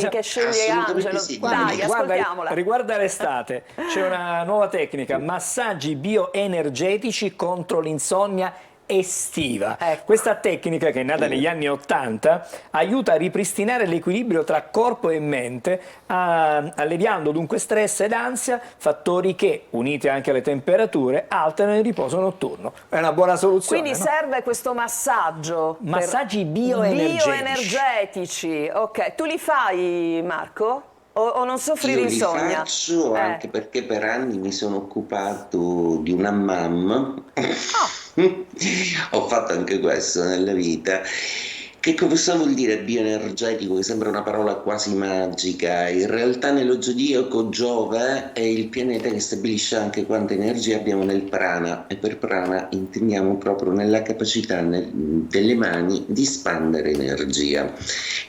che sceglie Angelo? Sì. Dai, ascoltiamola. Riguarda l'estate, c'è una nuova tecnica, massaggi bioenergetici contro l'insonnia estiva. Questa tecnica, che è nata negli anni '80, aiuta a ripristinare l'equilibrio tra corpo e mente, alleviando dunque stress ed ansia, fattori che, uniti anche alle temperature, alterano il riposo notturno. È una buona soluzione. Quindi serve questo massaggio. Massaggi bioenergetici. Ok, tu li fai, Marco? O non soffri di insonnia? Io li faccio anche perché per anni mi sono occupato di una hammam. Ho fatto anche questo nella vita. Che cosa vuol dire bioenergetico? Che sembra una parola quasi magica. In realtà nello zodiaco Giove è il pianeta che stabilisce anche quanta energia abbiamo nel prana, e per prana intendiamo proprio nella capacità delle mani di spandere energia,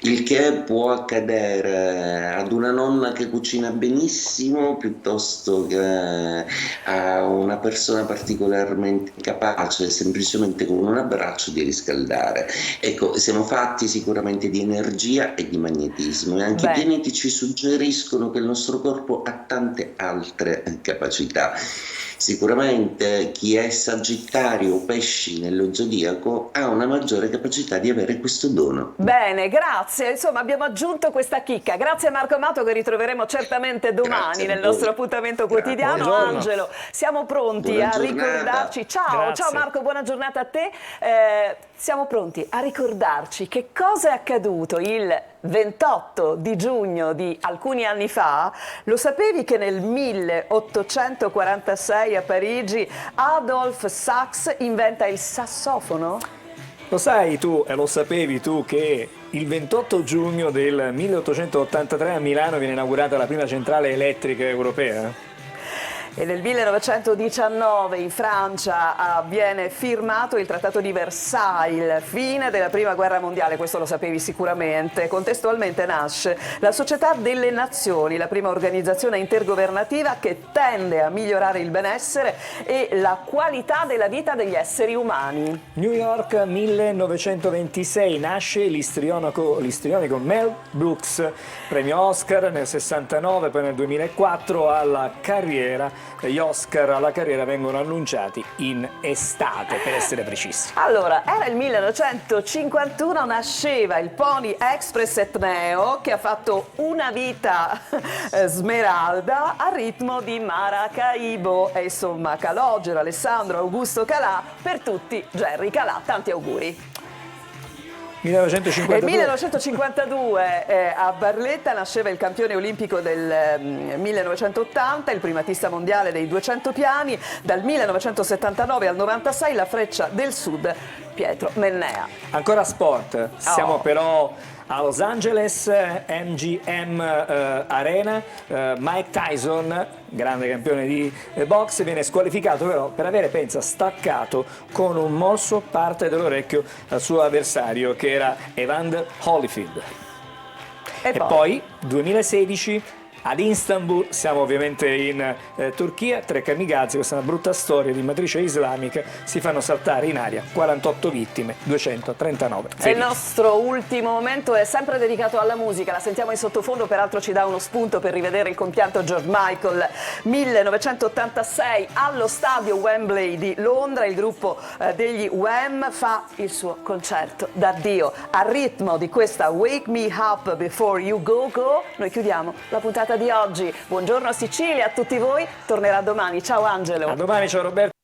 il che può accadere ad una nonna che cucina benissimo piuttosto che a una persona particolarmente capace semplicemente con un abbraccio di riscaldare. Ecco, siamo fatti sicuramente di energia e di magnetismo, e anche i pianeti ci suggeriscono che il nostro corpo ha tante altre capacità. Sicuramente chi è Sagittario o Pesci nello zodiaco ha una maggiore capacità di avere questo dono. Bene, grazie. Insomma, abbiamo aggiunto questa chicca. Grazie a Marco Amato, che ritroveremo certamente domani nel nostro appuntamento quotidiano. Buongiorno. Angelo, siamo pronti Buona a giornata. ricordarci. Ciao Marco, buona giornata a te. Siamo pronti a ricordarci che cosa è accaduto il 28 di giugno di alcuni anni fa. Lo sapevi che nel 1846 a Parigi Adolphe Sax inventa il sassofono? Lo sai tu e lo sapevi tu che il 28 giugno del 1883 a Milano viene inaugurata la prima centrale elettrica europea? E nel 1919 in Francia viene firmato il Trattato di Versailles, fine della Prima Guerra Mondiale, questo lo sapevi sicuramente. Contestualmente nasce la Società delle Nazioni, la prima organizzazione intergovernativa che tende a migliorare il benessere e la qualità della vita degli esseri umani. New York 1926 nasce l'istrionico Mel Brooks, premio Oscar nel 69, poi nel 2004 alla carriera. Gli Oscar alla carriera vengono annunciati in estate, per essere precisi. Allora, era il 1951, nasceva il Pony Express Etneo, che ha fatto una vita smeralda a ritmo di Maracaibo. E insomma, Calogero, Alessandro, Augusto Calà, per tutti Gerry Calà, tanti auguri. 1952. Nel 1952 a Barletta nasceva il campione olimpico del 1980, il primatista mondiale dei 200 piani. Dal 1979 al 96 la Freccia del Sud, Pietro Mennea. Ancora sport, siamo però a Los Angeles, MGM Arena. Mike Tyson, grande campione di box, viene squalificato però per avere, pensa, staccato con un morso parte dell'orecchio al suo avversario, che era Evander Holyfield. E poi 2016 ad Istanbul, siamo ovviamente in Turchia, 3 kamikaze, questa è una brutta storia di matrice islamica, si fanno saltare in aria, 48 vittime, 239 feriti. E il nostro ultimo momento è sempre dedicato alla musica, la sentiamo in sottofondo, peraltro ci dà uno spunto per rivedere il compianto George Michael, 1986 allo stadio Wembley di Londra, il gruppo degli Wham fa il suo concerto d'addio al ritmo di questa Wake Me Up Before You Go Go. Noi chiudiamo la puntata di oggi. Buongiorno Sicilia a tutti voi, tornerà domani. Ciao Angelo. A domani, ciao Roberto.